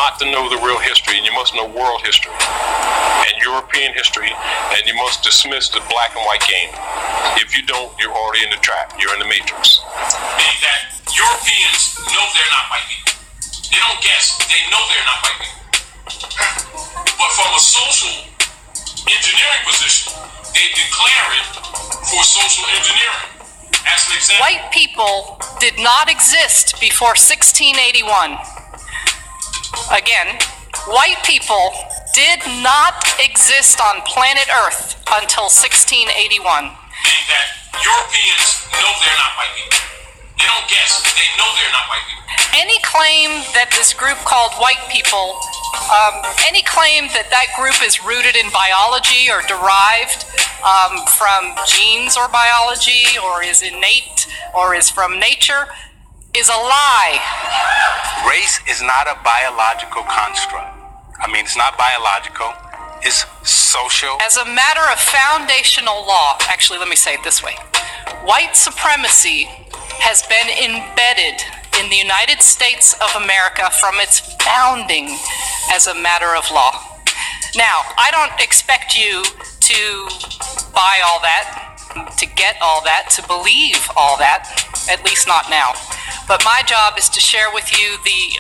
not to know the real history, and you must know world history and European history, and you must dismiss the black and white game. If you don't, you're already in the trap. You're in the matrix. Meaning that Europeans know they're not white people. They don't guess. They know they're not white people. But from a social engineering position, they declare it for social engineering. As an example, white people did not exist before 1681. Again, white people did not exist on planet Earth until 1681. Meaning that Europeans know they're not white people. They don't guess. They know they're not white people. Any claim that this group called white people, any claim that that group is rooted in biology or derived from genes or biology or is innate or is from nature is a lie. Race is not a biological construct. I mean, it's not biological. It's social. As a matter of foundational law, actually, let me say it this way. White supremacy has been embedded in the United States of America from its founding as a matter of law. Now, I don't expect you to buy all that, to get all that, to believe all that, at least not now. But my job is to share with you the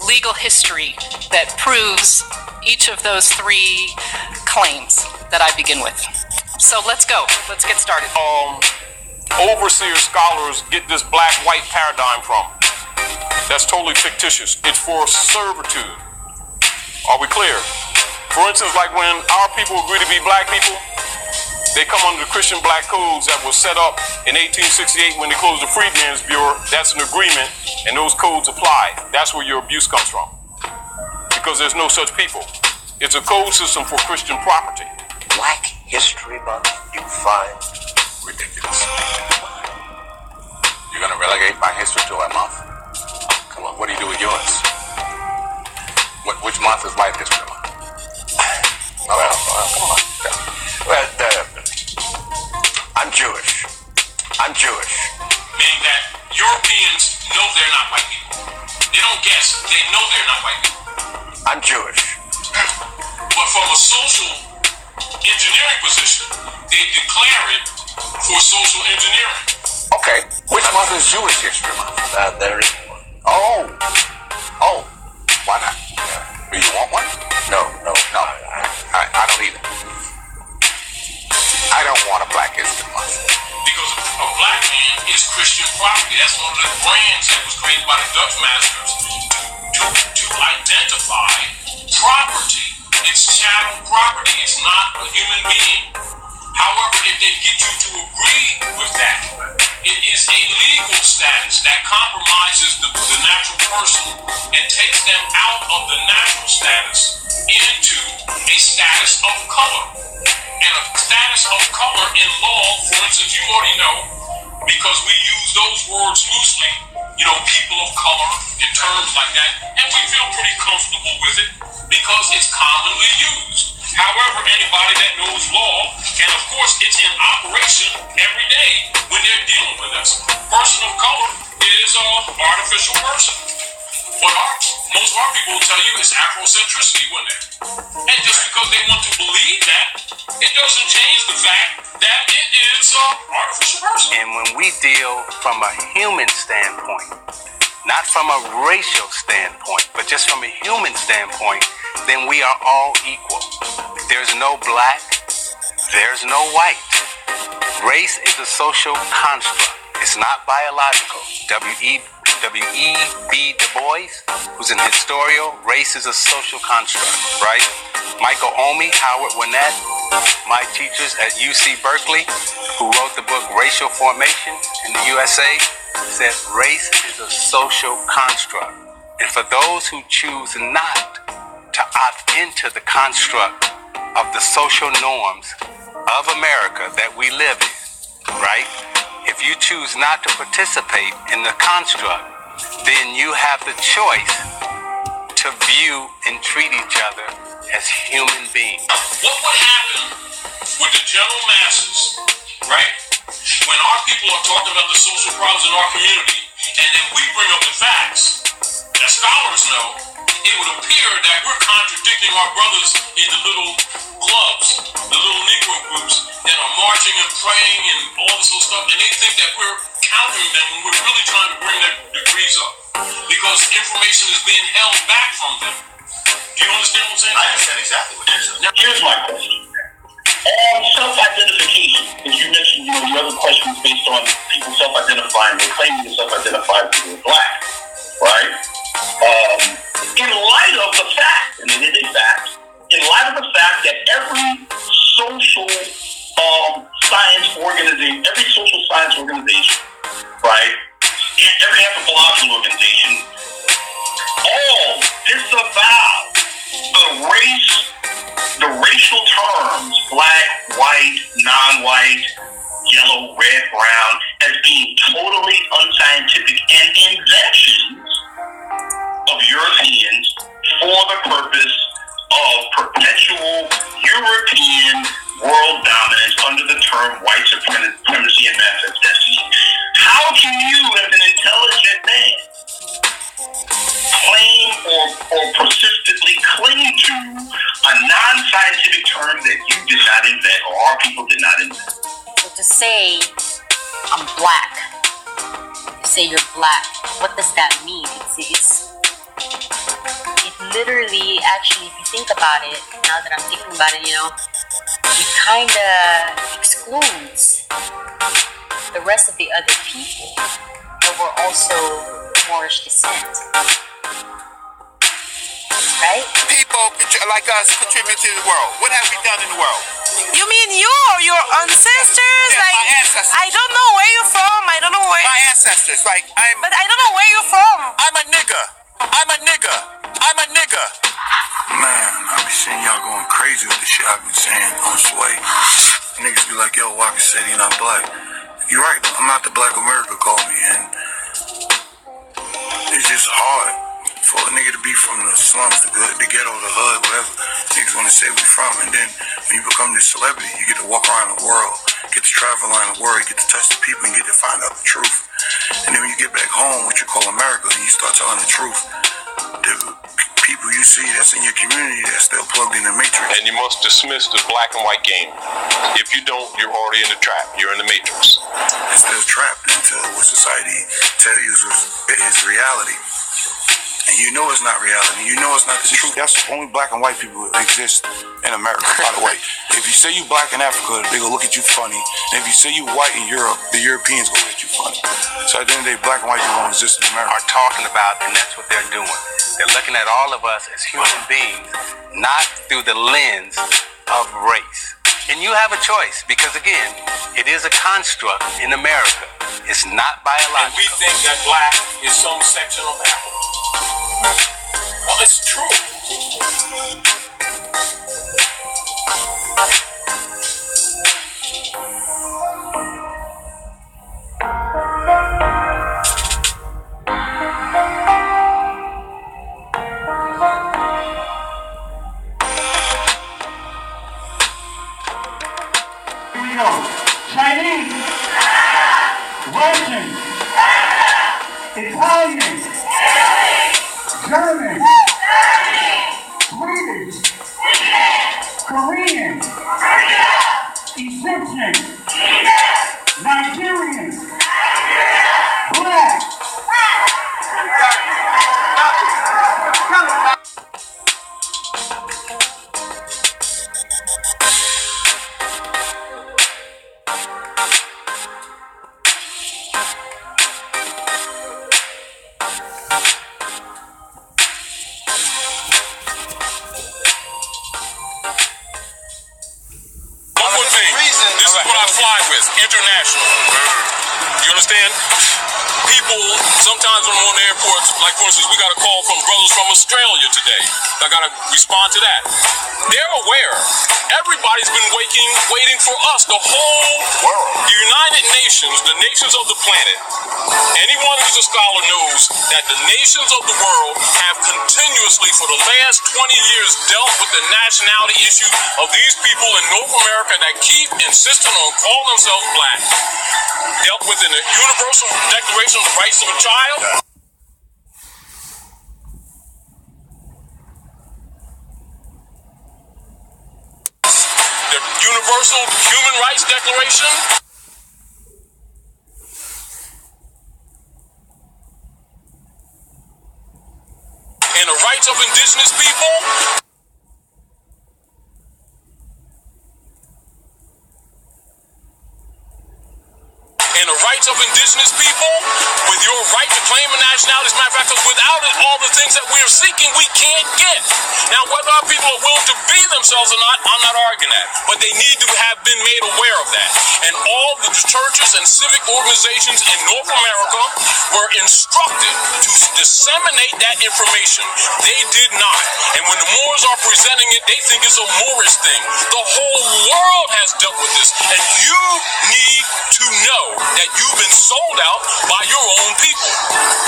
legal history that proves each of those three claims that I begin with. So let's go. Let's get started. Overseer scholars get this black-white paradigm from. That's totally fictitious. It's for servitude. Are we clear? For instance, like when our people agree to be black people, they come under the Christian black codes that was set up in 1868 when they closed the Freedmen's Bureau. That's an agreement, and those codes apply. That's where your abuse comes from. Because there's no such people. It's a code system for Christian property. Black History Month, you find ridiculous. You're gonna relegate my history to a month? Come on, what do you do with yours? Which month is White History Month? Well, come on. Well, I'm Jewish. I'm Jewish. Meaning that Europeans know they're not white people. They don't guess. They know they're not white people. I'm Jewish. But from a social engineering position, they declare it for social engineering. Okay, which month is Jewish History Month? There is one. Oh, why not? Do you want one? No. I don't either. I don't want a Black History Month. Because a black man is Christian property. That's one of the brands that was created by the Dutch masters to identify property. It's chattel property. It's not a human being. However, if they get you to agree with that, it is a legal status that compromises the natural person and takes them out of the natural status into a status of color. And a status of color in law, for instance, you already know, because we use those words loosely, people of color in terms like that, and we feel pretty comfortable with it because it's commonly used. However, anybody that knows law, and of course it's in operation every day when they're dealing with us. Person of color is an artificial person. What most of our people will tell you is Afrocentricity, wouldn't it? And just because they want to believe that, it doesn't change the fact that it is an artificial person. And when we deal from a human standpoint, not from a racial standpoint, but just from a human standpoint, then we are all equal. There's no black, there's no white. Race is a social construct. It's not biological. W.E.B. Du Bois, who's an historian, race is a social construct, right? Michael Omi, Howard Winnett, my teachers at UC Berkeley, who wrote the book Racial Formation in the USA, said race is a social construct. And for those who choose not to opt into the construct of the social norms of America that we live in, right? If you choose not to participate in the construct, then you have the choice to view and treat each other as human beings. What would happen with the general masses, right? When our people are talking about the social problems in our community, and then we bring up the facts that scholars know it would appear that we're contradicting our brothers in the little clubs, the little Negro groups that are marching and praying and all this other stuff, and they think that we're countering them when we're really trying to bring their degrees up because information is being held back from them. Do you understand what I'm saying? I understand exactly what you're saying. Now, here's my question. On self-identification, as you mentioned, your other question was based on people self-identifying, they claiming to self-identify as being black, right? In light of the fact, and it is a fact, in light of the fact that every social science organization, right, and every anthropological organization, all disavow the racial terms, black, white, non-white, yellow, red, brown, as being totally unscientific and inventions of Europeans for the purpose of perpetual European world dominance under the term white supremacy and manifest destiny. How can you, as an intelligent man, claim or persistently cling to a non-scientific term that you did not invent or our people did not invent? So to say I'm black, to say you're black, what does that mean? It literally, actually, if you think about it, now that I'm thinking about it, it kind of excludes the rest of the other people that were also Moorish descent. Right? People like us contribute to the world. What have we done in the world? You mean you or your ancestors? Yeah, my ancestors. I don't know where you're from. I don't know where. My ancestors, But I don't know where you're from. I'm a nigga. Man, I be seeing y'all going crazy with the shit I've been saying on Sway. Niggas be like, yo, Walker said he not black. You're right, I'm not the Black America call me, and it's just hard for a nigga to be from the slums, the ghetto, the hood, whatever. Niggas want to say we from, and then when you become this celebrity, you get to walk around the world, get to travel around the world, you get to touch the people, and get to find out the truth. And then when you get back home, what you call America, and you start telling the truth, the people you see that's in your community that's still plugged in the matrix. And you must dismiss the black and white game. If you don't, you're already in the trap. You're in the matrix. It's still trapped into what society tells you is reality. And you know it's not reality. You know it's not the truth. That's only black and white people exist in America, by the way. If you say you black in Africa, they gonna look at you funny. And if you say you white in Europe, the Europeans gonna look at you funny. So at the end of the day, black and white people don't exist in America. Are talking about, and that's what they're doing. They're looking at all of us as human beings, not through the lens of race. And you have a choice, because again, it is a construct in America. It's not biological. And we think that black is some section of Africa. Well, it's true. Chinese, Russian, Italian, German, Swedish, Korean, Egyptian, Nigerian, black. This is what I fly with, international. You understand? People, sometimes when I'm on the airports, like for instance, we got a call from brothers from Australia today. I got to respond to that. They're aware. Everybody's been waiting for us, the whole world. The United Nations, the nations of the planet. Anyone who's a scholar knows that the nations of the world have continuously, for the last 20 years, dealt with the nationality issue of these people in North America that keep insisting on calling themselves black. Dealt with in the Universal Declaration of the Rights of a Child. Universal Human Rights Declaration? And the rights of indigenous people? And the rights of indigenous people, with your right to claim a nationality, as a matter of fact, 'cause without it, all the things that we are seeking, we can't get. Now, whether our people are willing to be themselves or not, I'm not arguing that. But they need to have been made aware of that. And all the churches and civic organizations in North America were instructed to disseminate that information. They did not. And when the Moors are presenting it, they think it's a Moorish thing. The whole world has dealt with this. And you need to know that you've been sold out by your own people.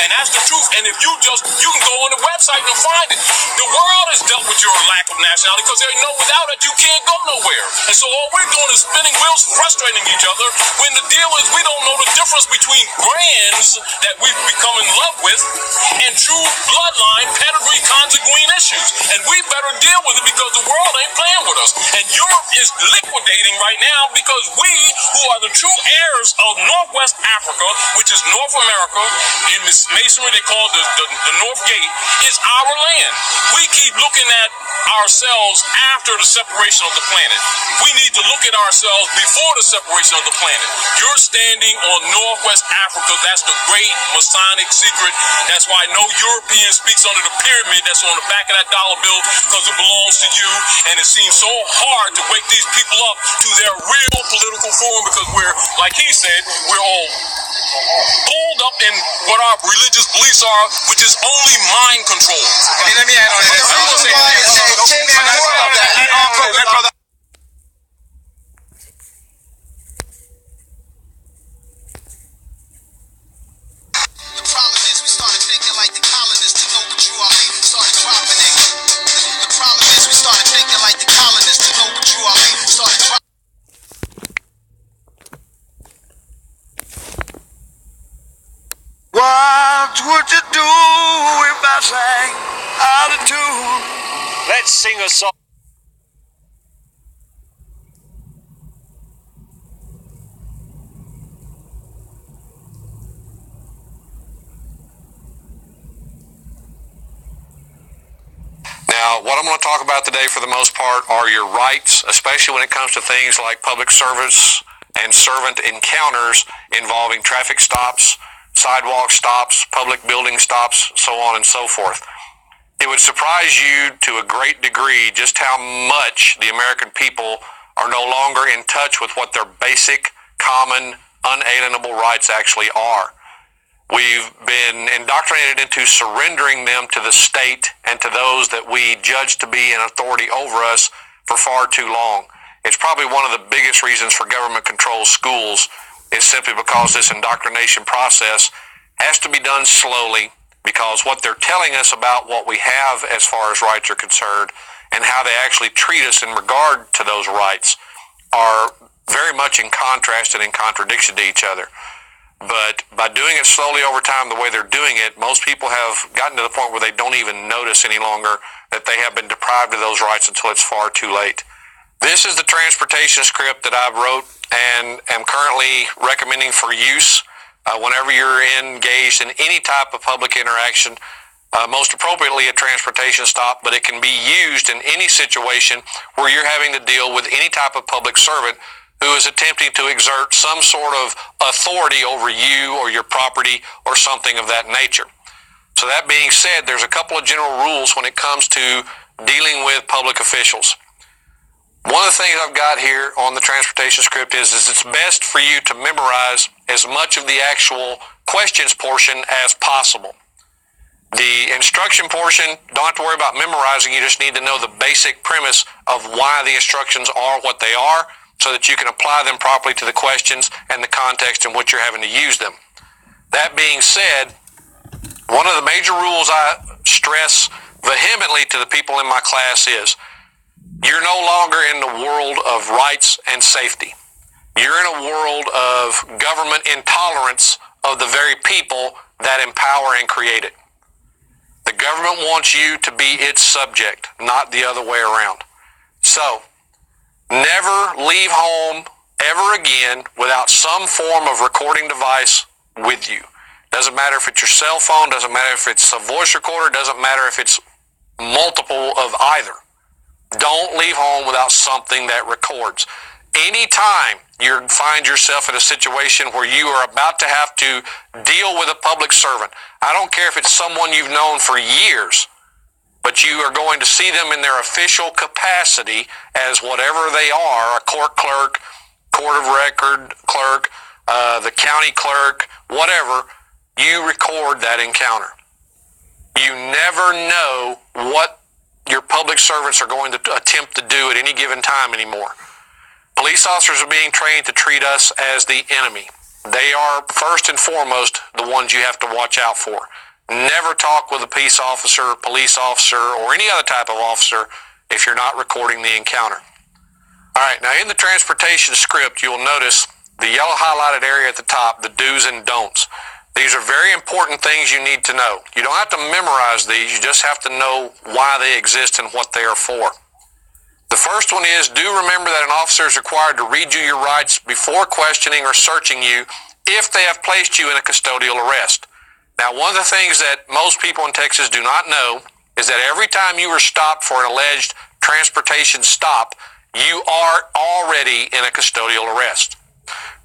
And that's the truth. And if you can go on the website and find it. The world has dealt with your lack of nationality because they know without it you can't go nowhere. And so all we're doing is spinning wheels, frustrating each other, when the deal is we don't know the difference between brands that we've become in love with and true bloodline, pedigree, consanguine issues. And we better deal with it because the world ain't playing with us. And Europe is liquidating right now because we, who are the true heirs of Northwest Africa, which is North America, in Masonry they call the North Gate, is our land. We keep looking at ourselves after the separation of the planet. We need to look at ourselves before the separation of the planet. You're standing on Northwest Africa. That's the great Masonic secret. That's why no European speaks under the pyramid that's on the back of that dollar bill, because it belongs to you. And it seems so hard to wake these people up to their real political form because we're, like he said, we're all pulled up in what our religious beliefs are, which is only mind control. I mean, let me add on to that. The problem is we started thinking like the colonists to know what drew our label, started dropping it. The problem is we started thinking like the colonists to know what drew our label, started dropping. What would you do if I sang out of tune? Let's sing a song. Now, what I'm going to talk about today for the most part are your rights, especially when it comes to things like public service and servant encounters involving traffic stops, sidewalk stops, public building stops, so on and so forth. It would surprise you to a great degree just how much the American people are no longer in touch with what their basic, common, unalienable rights actually are. We've been indoctrinated into surrendering them to the state and to those that we judge to be in authority over us for far too long. It's probably one of the biggest reasons for government-controlled schools is simply because this indoctrination process has to be done slowly, because what they're telling us about what we have as far as rights are concerned and how they actually treat us in regard to those rights are very much in contrast and in contradiction to each other. But by doing it slowly over time, the way they're doing it, most people have gotten to the point where they don't even notice any longer that they have been deprived of those rights until it's far too late. This is the transportation script that I wrote and am currently recommending for use whenever you're engaged in any type of public interaction, most appropriately a transportation stop, but it can be used in any situation where you're having to deal with any type of public servant who is attempting to exert some sort of authority over you or your property or something of that nature. So that being said, there's a couple of general rules when it comes to dealing with public officials. One of the things I've got here on the transportation script is it's best for you to memorize as much of the actual questions portion as possible. The instruction portion, don't have to worry about memorizing. You just need to know the basic premise of why the instructions are what they are, so that you can apply them properly to the questions and the context in which you're having to use them. That being said, one of the major rules I stress vehemently to the people in my class is you're no longer in the world of rights and safety. You're in a world of government intolerance of the very people that empower and create it. The government wants you to be its subject, not the other way around. So, Never leave home ever again without some form of recording device with you. Doesn't matter if it's your cell phone, doesn't matter if it's a voice recorder, doesn't matter if it's multiple of either. Don't leave home without something that records. Anytime you find yourself in a situation where you are about to have to deal with a public servant, I don't care if it's someone you've known for years, but you are going to see them in their official capacity as whatever they are, a court clerk, court of record clerk, the county clerk, whatever, you record that encounter. You never know what your public servants are going to attempt to do at any given time anymore. Police officers are being trained to treat us as the enemy. They are first and foremost the ones you have to watch out for. Never talk with a peace officer, police officer, or any other type of officer if you're not recording the encounter. All right, now in the transportation script, you'll notice the yellow highlighted area at the top, the do's and don'ts. These are very important things you need to know. You don't have to memorize these, you just have to know why they exist and what they are for. The first one is, do remember that an officer is required to read you your rights before questioning or searching you if they have placed you in a custodial arrest. Now, one of the things that most people in Texas do not know is that every time you are stopped for an alleged transportation stop, you are already in a custodial arrest.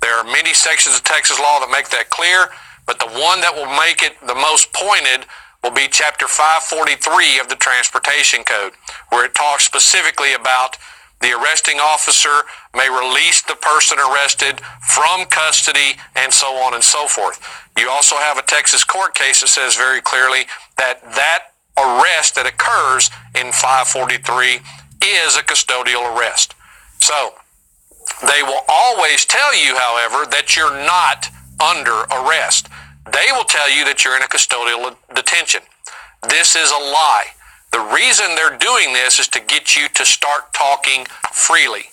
There are many sections of Texas law that make that clear, but the one that will make it the most pointed will be Chapter 543 of the Transportation Code, where it talks specifically about the arresting officer may release the person arrested from custody and so on and so forth. You also have a Texas court case that says very clearly that that arrest that occurs in 543 is a custodial arrest. So they will always tell you, however, that you're not under arrest. They will tell you that you're in a custodial detention. This is a lie. The reason they're doing this is to get you to start talking freely.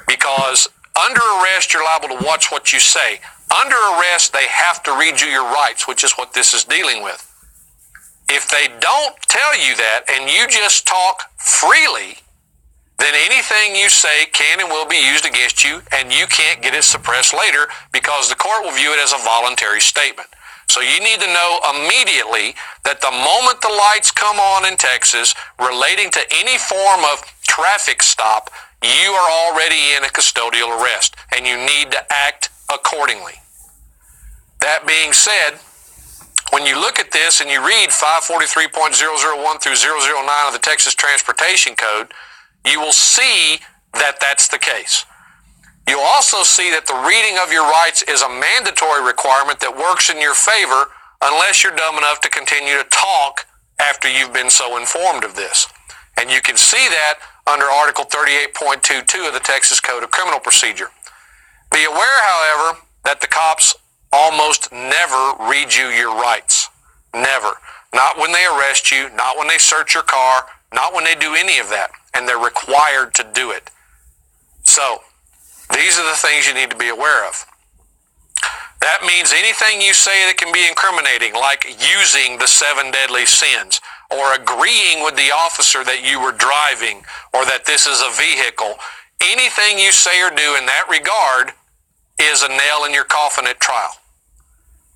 Because under arrest, you're liable to watch what you say. Under arrest, they have to read you your rights, which is what this is dealing with. If they don't tell you that and you just talk freely, then anything you say can and will be used against you, and you can't get it suppressed later because the court will view it as a voluntary statement. So you need to know immediately that the moment the lights come on in Texas relating to any form of traffic stop, you are already in a custodial arrest, and you need to act accordingly. That being said, when you look at this and you read 543.001 through 009 of the Texas Transportation Code, you will see that that's the case. You'll also see that the reading of your rights is a mandatory requirement that works in your favor unless you're dumb enough to continue to talk after you've been so informed of this. And you can see that under Article 38.22 of the Texas Code of Criminal Procedure. Be aware, however, that the cops almost never read you your rights. Never. Not when they arrest you, not when they search your car, not when they do any of that. And they're required to do it. So, these are the things you need to be aware of. That means anything you say that can be incriminating, like using the 7 deadly sins, or agreeing with the officer that you were driving, or that this is a vehicle, anything you say or do in that regard is a nail in your coffin at trial.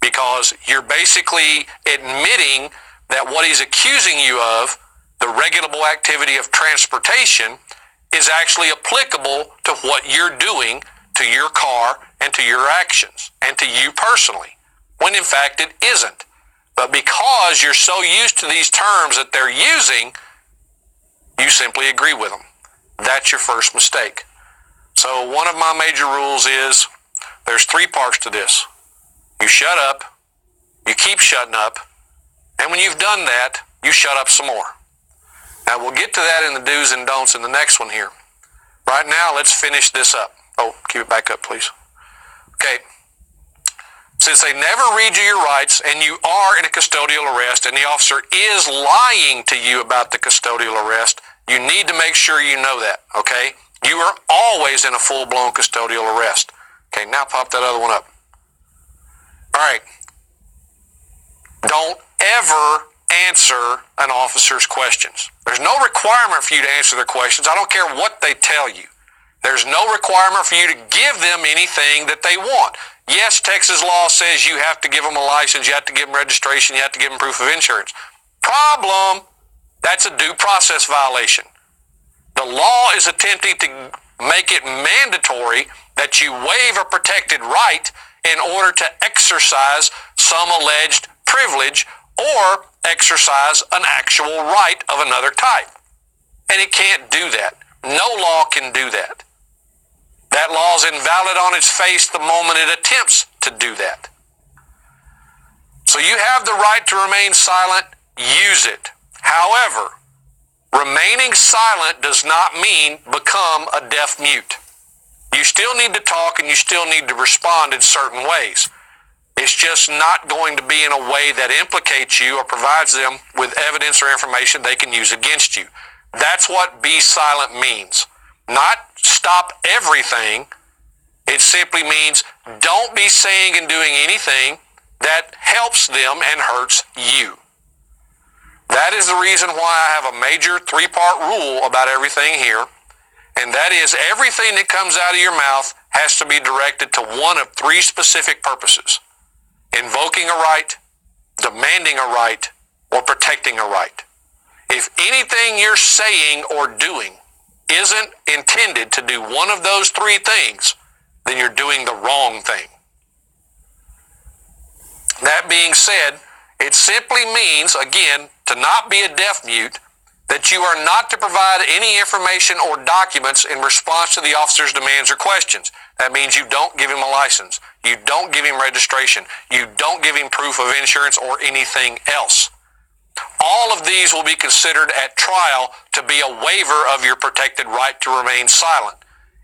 Because you're basically admitting that what he's accusing you of, the regulable activity of transportation, is actually applicable to what you're doing to your car and to your actions and to you personally, when in fact it isn't. But because you're so used to these terms that they're using, you simply agree with them. That's your first mistake. So one of my major rules is there's 3 parts to this. You shut up, you keep shutting up, and when you've done that, you shut up some more. Now, we'll get to that in the do's and don'ts in the next one here. Right now, let's finish this up. Oh, keep it back up, please. Okay. Since they never read you your rights and you are in a custodial arrest and the officer is lying to you about the custodial arrest, you need to make sure you know that, okay? You are always in a full-blown custodial arrest. Okay, now pop that other one up. All right. Don't ever answer an officer's questions. There's no requirement for you to answer their questions. I don't care what they tell you. There's no requirement for you to give them anything that they want. Yes, Texas law says you have to give them a license, you have to give them registration, you have to give them proof of insurance. Problem, that's a due process violation. The law is attempting to make it mandatory that you waive a protected right in order to exercise some alleged privilege or exercise an actual right of another type. And it can't do that. No law can do that. That law is invalid on its face the moment it attempts to do that. So you have the right to remain silent, use it. However, remaining silent does not mean become a deaf mute. You still need to talk and you still need to respond in certain ways. It's just not going to be in a way that implicates you or provides them with evidence or information they can use against you. That's what be silent means. Not stop everything. It simply means don't be saying and doing anything that helps them and hurts you. That is the reason why I have a major 3-part rule about everything here, and that is everything that comes out of your mouth has to be directed to one of 3 specific purposes: invoking a right, demanding a right, or protecting a right. If anything you're saying or doing isn't intended to do one of those 3 things, then you're doing the wrong thing. That being said, it simply means, again, to not be a deaf mute, that you are not to provide any information or documents in response to the officer's demands or questions. That means you don't give him a license, you don't give him registration, you don't give him proof of insurance or anything else. All of these will be considered at trial to be a waiver of your protected right to remain silent.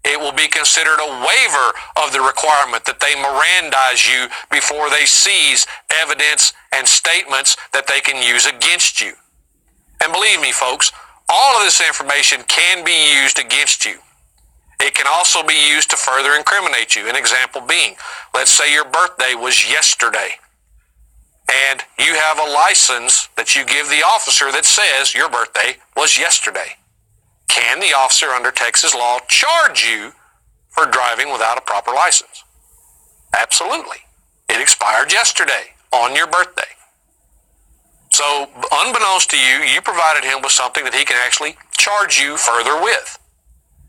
It will be considered a waiver of the requirement that they Mirandize you before they seize evidence and statements that they can use against you. And believe me, folks, all of this information can be used against you. It can also be used to further incriminate you. An example being, let's say your birthday was yesterday, and you have a license that you give the officer that says your birthday was yesterday. Can the officer under Texas law charge you for driving without a proper license? Absolutely. It expired yesterday on your birthday. So unbeknownst to you, you provided him with something that he can actually charge you further with.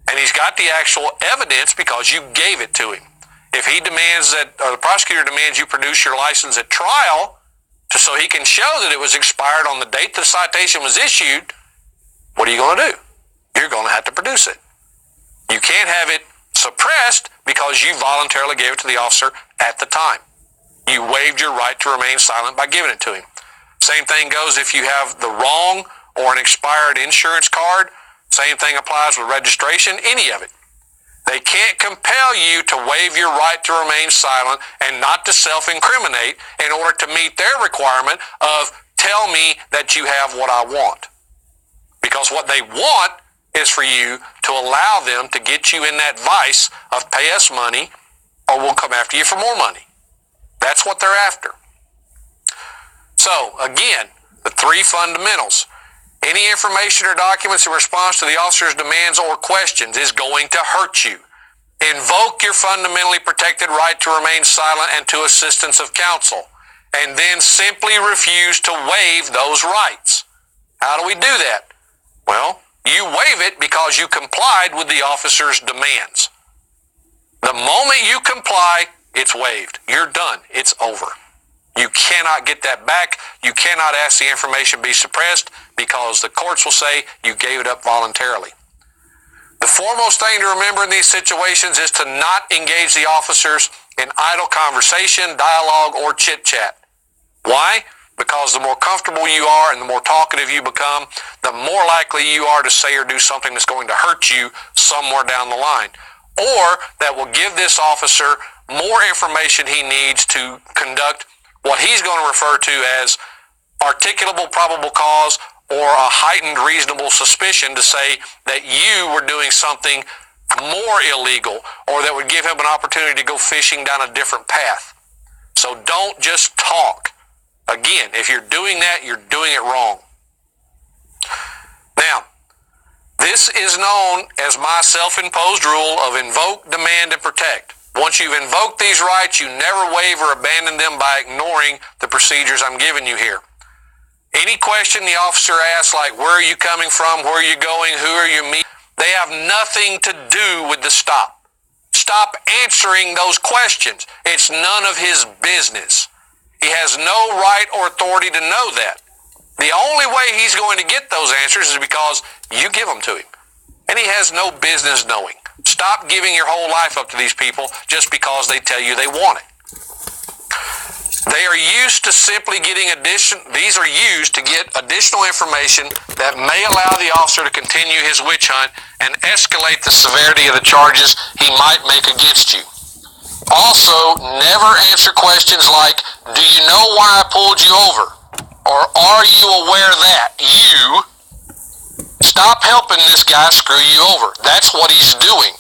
And he's got the actual evidence because you gave it to him. If he demands that, or the prosecutor demands you produce your license at trial so he can show that it was expired on the date the citation was issued, what are you going to do? You're going to have to produce it. You can't have it suppressed because you voluntarily gave it to the officer at the time. You waived your right to remain silent by giving it to him. Same thing goes if you have the wrong or an expired insurance card. Same thing applies with registration, any of it. They can't compel you to waive your right to remain silent and not to self-incriminate in order to meet their requirement of tell me that you have what I want. Because what they want is for you to allow them to get you in that vice of pay us money or we'll come after you for more money. That's what they're after. So, again, the 3 fundamentals. Any information or documents in response to the officer's demands or questions is going to hurt you. Invoke your fundamentally protected right to remain silent and to assistance of counsel, and then simply refuse to waive those rights. How do we do that? Well, you waive it because you complied with the officer's demands. The moment you comply, it's waived. You're done. It's over. You cannot get that back. You cannot ask the information be suppressed because the courts will say you gave it up voluntarily. The foremost thing to remember in these situations is to not engage the officers in idle conversation, dialogue, or chit-chat. Why? Because the more comfortable you are and the more talkative you become, the more likely you are to say or do something that's going to hurt you somewhere down the line, or that will give this officer more information he needs to conduct what he's going to refer to as articulable probable cause or a heightened reasonable suspicion to say that you were doing something more illegal or that would give him an opportunity to go fishing down a different path. So don't just talk. Again, if you're doing that, you're doing it wrong. Now, This is known as my self-imposed rule of invoke, demand, and protect. Once you've invoked these rights, you never waive or abandon them by ignoring the procedures I'm giving you here. Any question the officer asks, like where are you coming from, where are you going, who are you meeting, they have nothing to do with the stop. Stop answering those questions. It's none of his business. He has no right or authority to know that. The only way he's going to get those answers is because you give them to him. And he has no business knowing. Stop giving your whole life up to these people just because they tell you they want it. They are used to simply these are used to get additional information that may allow the officer to continue his witch hunt and escalate the severity of the charges he might make against you. Also, never answer questions like, do you know why I pulled you over? Or are you aware that you... Stop helping this guy screw you over. That's what he's doing.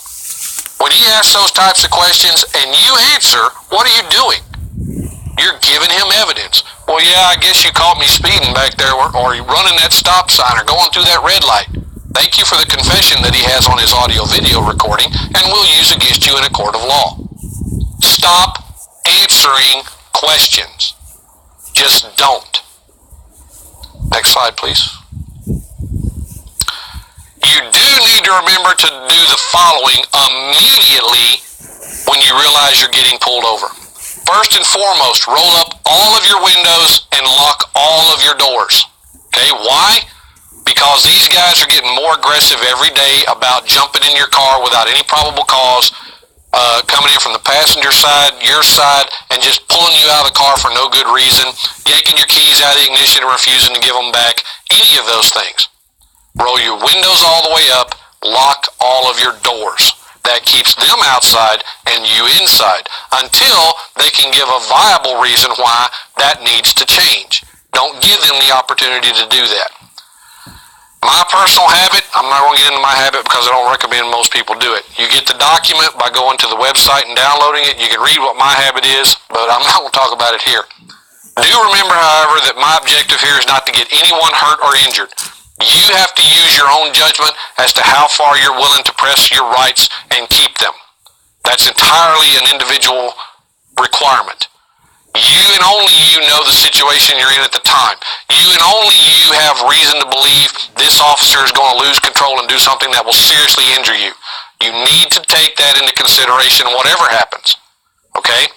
When he asks those types of questions and you answer, what are you doing? You're giving him evidence. Well, yeah, I guess you caught me speeding back there or running that stop sign or going through that red light. Thank you for the confession that he has on his audio-video recording and will use against you in a court of law. Stop answering questions. Just don't. Next slide, please. You do need to remember to do the following immediately when you realize you're getting pulled over. First and foremost, roll up all of your windows and lock all of your doors. Okay, why? Because these guys are getting more aggressive every day about jumping in your car without any probable cause, coming in from the passenger side, your side, and just pulling you out of the car for no good reason, yanking your keys out of the ignition and refusing to give them back, any of those things. Roll your windows all the way up, lock all of your doors. That keeps them outside and you inside until they can give a viable reason why that needs to change. Don't give them the opportunity to do that. My personal habit, I'm not going to get into my habit because I don't recommend most people do it. You get the document by going to the website and downloading it. You can read what my habit is, but I'm not going to talk about it here. Do remember, however, that my objective here is not to get anyone hurt or injured. You have to use your own judgment as to how far you're willing to press your rights and keep them. That's entirely an individual requirement. You and only you know the situation you're in at the time. You and only you have reason to believe this officer is going to lose control and do something that will seriously injure you. You need to take that into consideration whatever happens. Okay?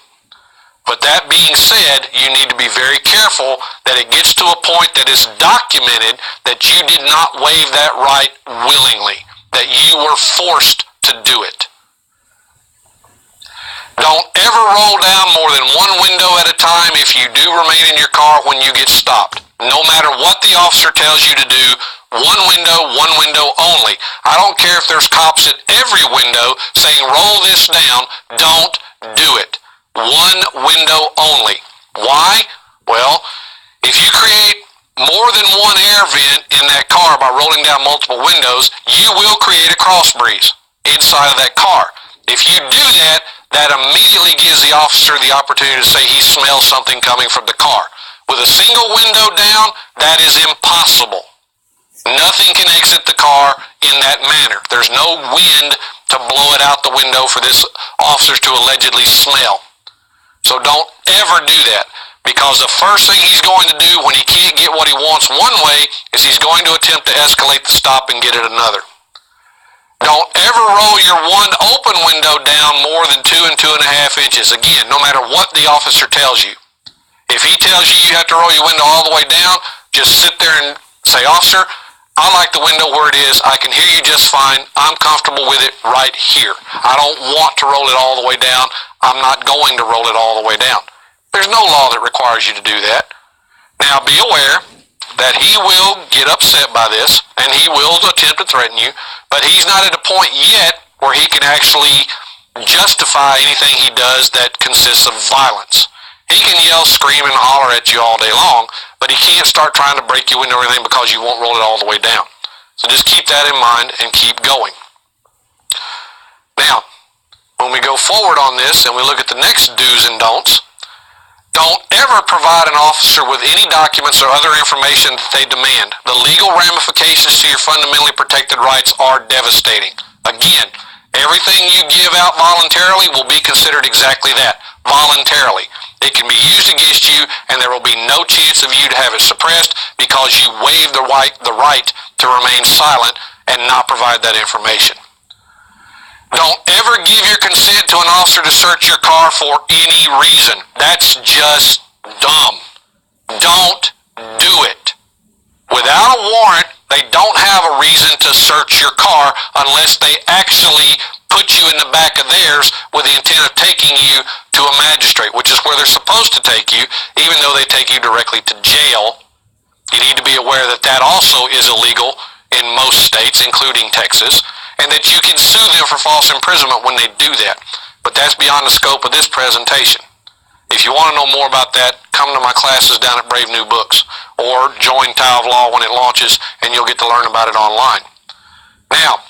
But that being said, you need to be very careful that it gets to a point that is documented that you did not waive that right willingly, that you were forced to do it. Don't ever roll down more than one window at a time if you do remain in your car when you get stopped. No matter what the officer tells you to do, one window only. I don't care if there's cops at every window saying roll this down, don't do it. One window only. Why? Well, if you create more than one air vent in that car by rolling down multiple windows, you will create a cross breeze inside of that car. If you do that, that immediately gives the officer the opportunity to say he smells something coming from the car. With a single window down, that is impossible. Nothing can exit the car in that manner. There's no wind to blow it out the window for this officer to allegedly smell. So don't ever do that, because the first thing he's going to do when he can't get what he wants one way is he's going to attempt to escalate the stop and get it another. Don't ever roll your one open window down more than 2 and 2.5 inches. Again, no matter what the officer tells you. If he tells you you have to roll your window all the way down, just sit there and say, officer, I like the window where it is. I can hear you just fine. I'm comfortable with it right here. I don't want to roll it all the way down. I'm not going to roll it all the way down. There's no law that requires you to do that. Now be aware that he will get upset by this and he will attempt to threaten you, but he's not at a point yet where he can actually justify anything he does that consists of violence. He can yell, scream, and holler at you all day long, but he can't start trying to break you into everything because you won't roll it all the way down. So just keep that in mind and keep going. Now, when we go forward on this and we look at the next do's and don'ts, Don't ever provide an officer with any documents or other information that they demand. The legal ramifications to your fundamentally protected rights are devastating. Again, everything you give out voluntarily will be considered exactly that, voluntarily. It can be used against you, and there will be no chance of you to have it suppressed because you waive the right to remain silent and not provide that information. Don't ever give your consent to an officer to search your car for any reason. That's just dumb. Don't do it. Without a warrant, they don't have a reason to search your car unless they actually put you in the back of theirs with the intent of taking you to a magistrate, which is where they're supposed to take you, even though they take you directly to jail. You need to be aware that that also is illegal in most states, including Texas, and that you can sue them for false imprisonment when they do that. But that's beyond the scope of this presentation. If you want to know more about that, come to my classes down at Brave New Books, or join Tower of Law when it launches, and you'll get to learn about it online. Now,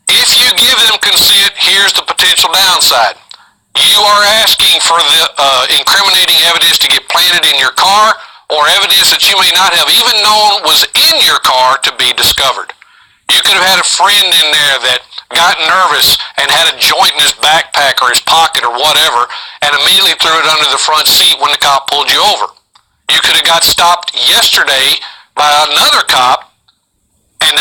if you give them consent, here's the potential downside. You are asking for the incriminating evidence to get planted in your car, or evidence that you may not have even known was in your car to be discovered. You could have had a friend in there that got nervous and had a joint in his backpack or his pocket or whatever, and immediately threw it under the front seat when the cop pulled you over. You could have got stopped yesterday by another cop, and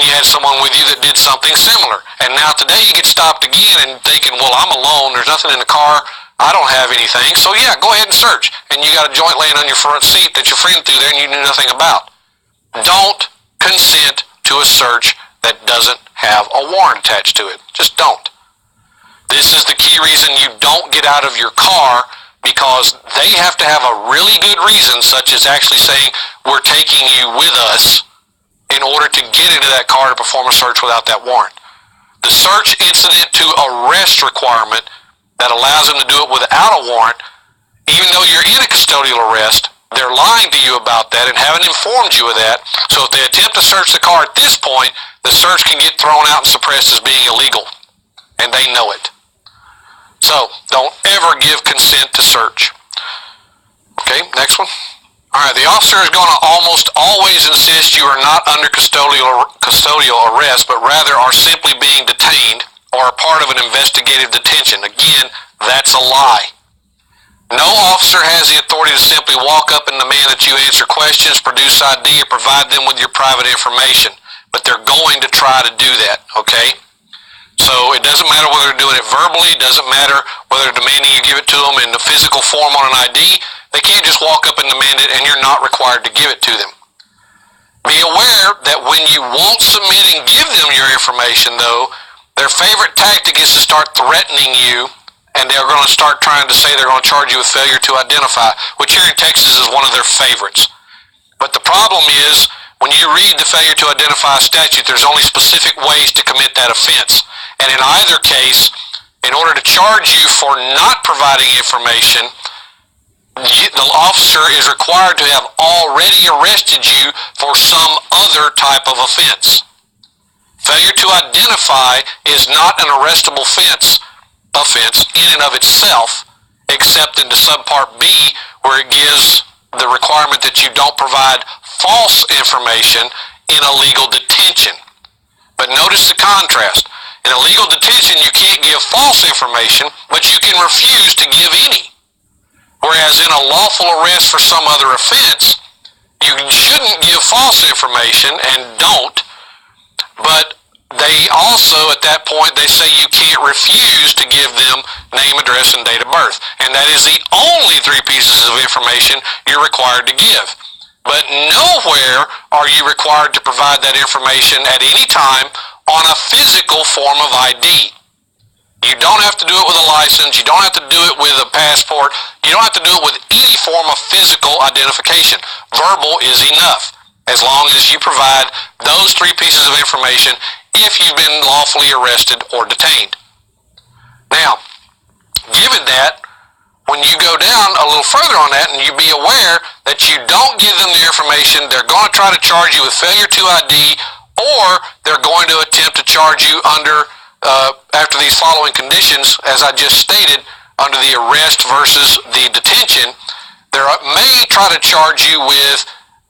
you had someone with you that did something similar. And now today you get stopped again and thinking, well, I'm alone, there's nothing in the car, I don't have anything, so yeah, go ahead and search. And you got a joint laying on your front seat that your friend threw there and you knew nothing about. Don't consent to a search that doesn't have a warrant attached to it. Just don't. This is the key reason you don't get out of your car, because they have to have a really good reason, such as actually saying, we're taking you with us, in order to get into that car to perform a search without that warrant. The search incident to arrest requirement that allows them to do it without a warrant, even though you're in a custodial arrest, they're lying to you about that and haven't informed you of that. So if they attempt to search the car at this point, the search can get thrown out and suppressed as being illegal. And they know it. So don't ever give consent to search. Okay, next one. All right, the officer is going to almost always insist you are not under custodial arrest, but rather are simply being detained or a part of an investigative detention. Again, that's a lie. No officer has the authority to simply walk up and demand that you answer questions, produce ID, or provide them with your private information. But they're going to try to do that, okay? So it doesn't matter whether they're doing it verbally, it doesn't matter whether they're demanding you give it to them in the physical form on an ID. They can't just walk up and demand it, and you're not required to give it to them. Be aware that when you won't submit and give them your information, though, their favorite tactic is to start threatening you, and they're going to start trying to say they're going to charge you with failure to identify, which here in Texas is one of their favorites. But the problem is, when you read the failure to identify statute, there's only specific ways to commit that offense. And in either case, in order to charge you for not providing information, the officer is required to have already arrested you for some other type of offense. Failure to identify is not an arrestable offense in and of itself, except in the subpart B, where it gives the requirement that you don't provide false information in a legal detention. But notice the contrast. In a legal detention, you can't give false information, but you can refuse to give any. Whereas in a lawful arrest for some other offense, you shouldn't give false information and don't, but they also, at that point, they say you can't refuse to give them name, address, and date of birth. And that is the only three pieces of information you're required to give. But nowhere are you required to provide that information at any time on a physical form of ID. You don't have to do it with a license. You don't have to do it with a passport. You don't have to do it with any form of physical identification. Verbal is enough, as long as you provide those three pieces of information if you've been lawfully arrested or detained. Now, given that, when you go down a little further on that and you be aware that you don't give them the information, they're going to try to charge you with failure to ID, or they're going to attempt to charge you under, after these following conditions, as I just stated, under the arrest versus the detention, they may try to charge you with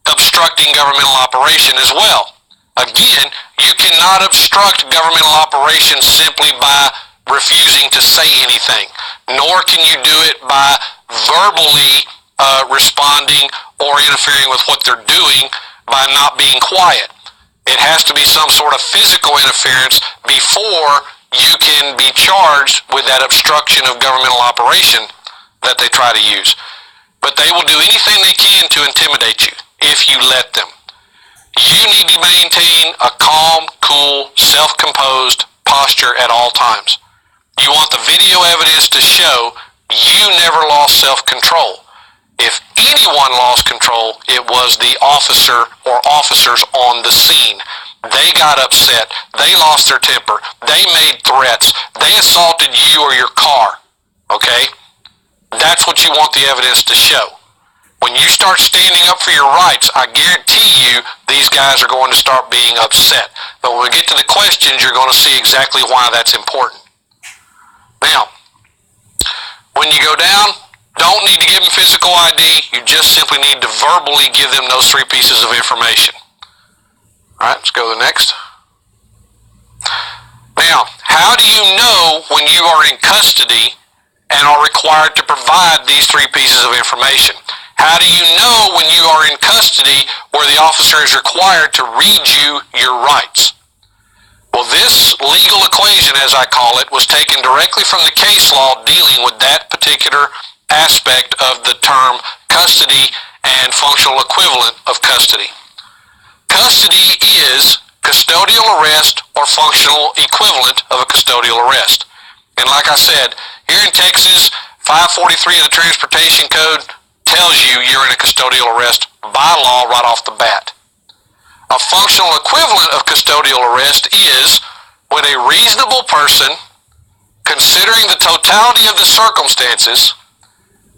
obstructing governmental operation as well. Again, you cannot obstruct governmental operation simply by refusing to say anything, nor can you do it by verbally responding or interfering with what they're doing by not being quiet. It has to be some sort of physical interference before you can be charged with that obstruction of governmental operation that they try to use. But they will do anything they can to intimidate you if you let them. You need to maintain a calm, cool, self-composed posture at all times. You want the video evidence to show you never lost self-control. If anyone lost control, it was the officer or officers on the scene. They got upset. They lost their temper. They made threats. They assaulted you or your car. Okay? That's what you want the evidence to show. When you start standing up for your rights, I guarantee you these guys are going to start being upset. But when we get to the questions, you're going to see exactly why that's important. Now, when you go down, don't need to give them physical ID. You just simply need to verbally give them those 3 pieces of information. All right, let's go to the next. Now, how do you know when you are in custody and are required to provide these 3 pieces of information? How do you know when you are in custody where the officer is required to read you your rights? Well, this legal equation, as I call it, was taken directly from the case law dealing with that particular aspect of the term custody and functional equivalent of custody. Custody is custodial arrest or functional equivalent of a custodial arrest. And like I said, here in Texas, 543 of the Transportation Code tells you you're in a custodial arrest by law right off the bat. A functional equivalent of custodial arrest is when a reasonable person, considering the totality of the circumstances,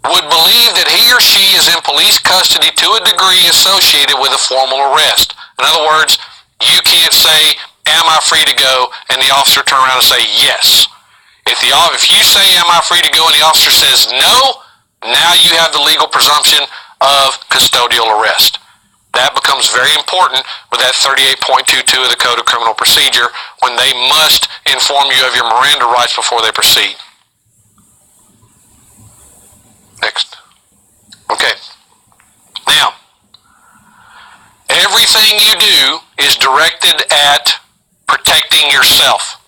would believe that he or she is in police custody to a degree associated with a formal arrest. In other words, you can't say, am I free to go? And the officer turn around and say, yes. If you say, am I free to go? And the officer says, no, now you have the legal presumption of custodial arrest. That becomes very important with that 38.22 of the Code of Criminal Procedure when they must inform you of your Miranda rights before they proceed. Next. Okay. Now, everything you do is directed at protecting yourself.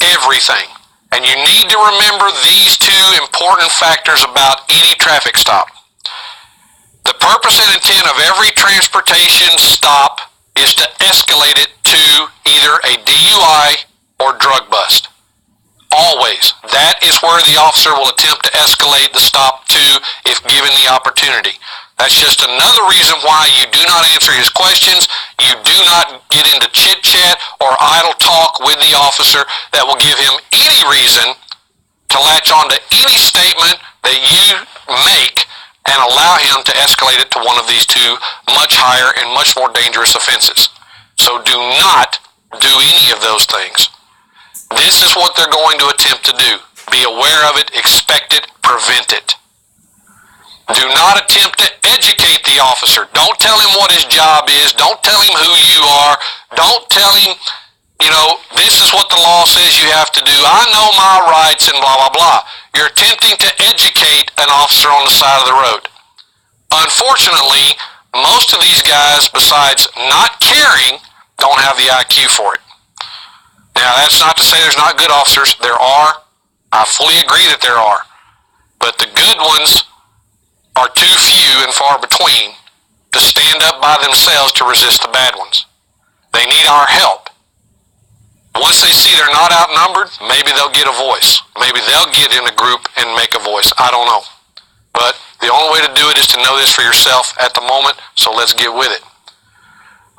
Everything. And you need to remember these 2 important factors about any traffic stop. The purpose and intent of every transportation stop is to escalate it to either a DUI or drug bust. Always. That is where the officer will attempt to escalate the stop to if given the opportunity. That's just another reason why you do not answer his questions. You do not get into chit-chat or idle talk with the officer that will give him any reason to latch on to any statement that you make and allow him to escalate it to one of these 2 much higher and much more dangerous offenses. So do not do any of those things. This is what they're going to attempt to do. Be aware of it, expect it, prevent it. Do not attempt to educate the officer. Don't tell him what his job is. Don't tell him who you are. Don't tell him, this is what the law says you have to do. I know my rights and blah, blah, blah. You're attempting to educate an officer on the side of the road. Unfortunately, most of these guys, besides not caring, don't have the IQ for it. Now, that's not to say there's not good officers. There are. I fully agree that there are. But the good ones are too few and far between to stand up by themselves to resist the bad ones. They need our help. Once they see they're not outnumbered, maybe they'll get a voice. Maybe they'll get in a group and make a voice. I don't know. But the only way to do it is to know this for yourself at the moment, so let's get with it.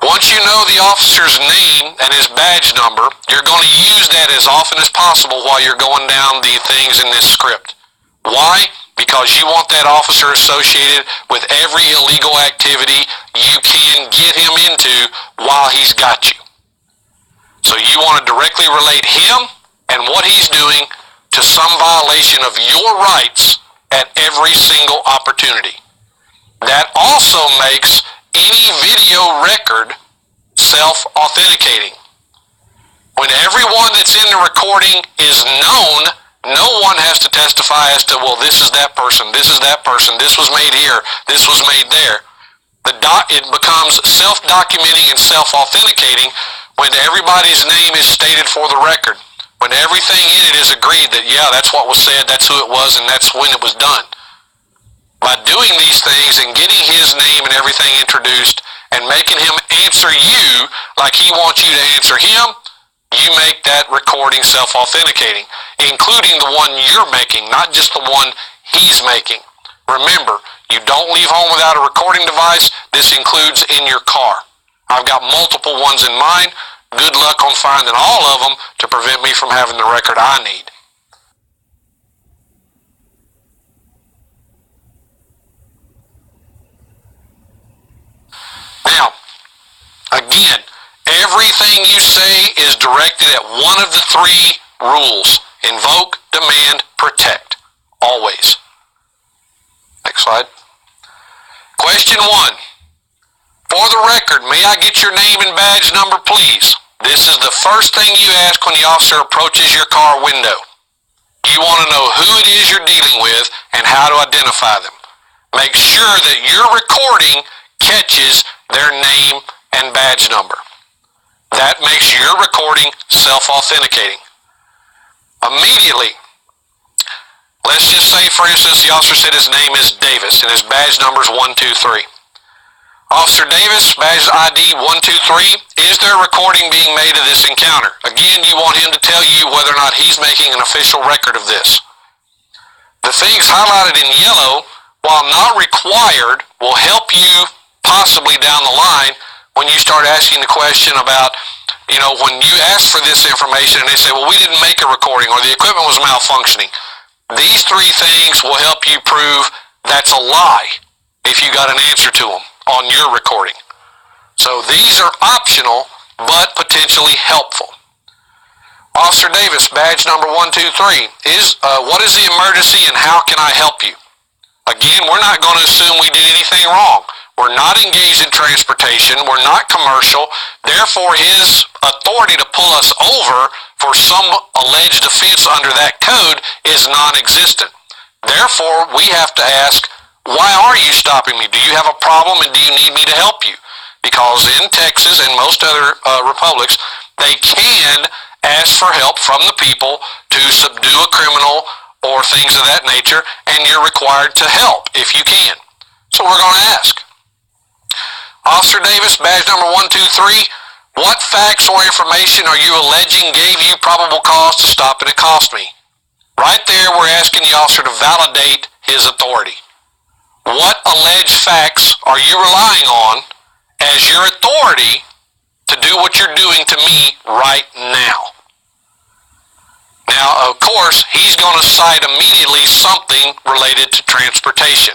Once you know the officer's name and his badge number, you're going to use that as often as possible while you're going down the things in this script. Why? Because you want that officer associated with every illegal activity you can get him into while he's got you. So you want to directly relate him and what he's doing to some violation of your rights at every single opportunity. That also makes any video record self-authenticating. When everyone that's in the recording is known, no one has to testify as to, well, this is that person, this is that person, this was made here, this was made there. It becomes self-documenting and self-authenticating when everybody's name is stated for the record. When everything in it is agreed that, yeah, that's what was said, that's who it was, and that's when it was done. By doing these things and getting his name and everything introduced and making him answer you like he wants you to answer him, you make that recording self-authenticating, including the one you're making, not just the one he's making. Remember, you don't leave home without a recording device. This includes in your car. I've got multiple ones in mind. Good luck on finding all of them to prevent me from having the record I need. Now, again, everything you say is directed at one of the three rules. Invoke, demand, protect. Always. Next slide. Question 1. For the record, may I get your name and badge number, please? This is the first thing you ask when the officer approaches your car window. You want to know who it is you're dealing with and how to identify them. Make sure that your recording catches their name and badge number. That makes your recording self-authenticating. Immediately, let's just say, for instance, the officer said his name is Davis and his badge number is 123. Officer Davis, badge ID 123, is there a recording being made of this encounter? Again, you want him to tell you whether or not he's making an official record of this. The things highlighted in yellow, while not required, will help you possibly down the line when you start asking the question about, when you ask for this information and they say, well, we didn't make a recording or the equipment was malfunctioning. These three things will help you prove that's a lie if you got an answer to them on your recording. So these are optional, but potentially helpful. Officer Davis, badge number 123, what is the emergency and how can I help you? Again, we're not going to assume we did anything wrong. We're not engaged in transportation. We're not commercial. Therefore, his authority to pull us over for some alleged offense under that code is non-existent. Therefore, we have to ask, why are you stopping me? Do you have a problem and do you need me to help you? Because in Texas and most other republics, they can ask for help from the people to subdue a criminal or things of that nature, and you're required to help if you can. So we're going to ask. Officer Davis, badge number 123, what facts or information are you alleging gave you probable cause to stop and accost me? Right there, we're asking the officer to validate his authority. What alleged facts are you relying on as your authority to do what you're doing to me right now? Now, of course, he's going to cite immediately something related to transportation.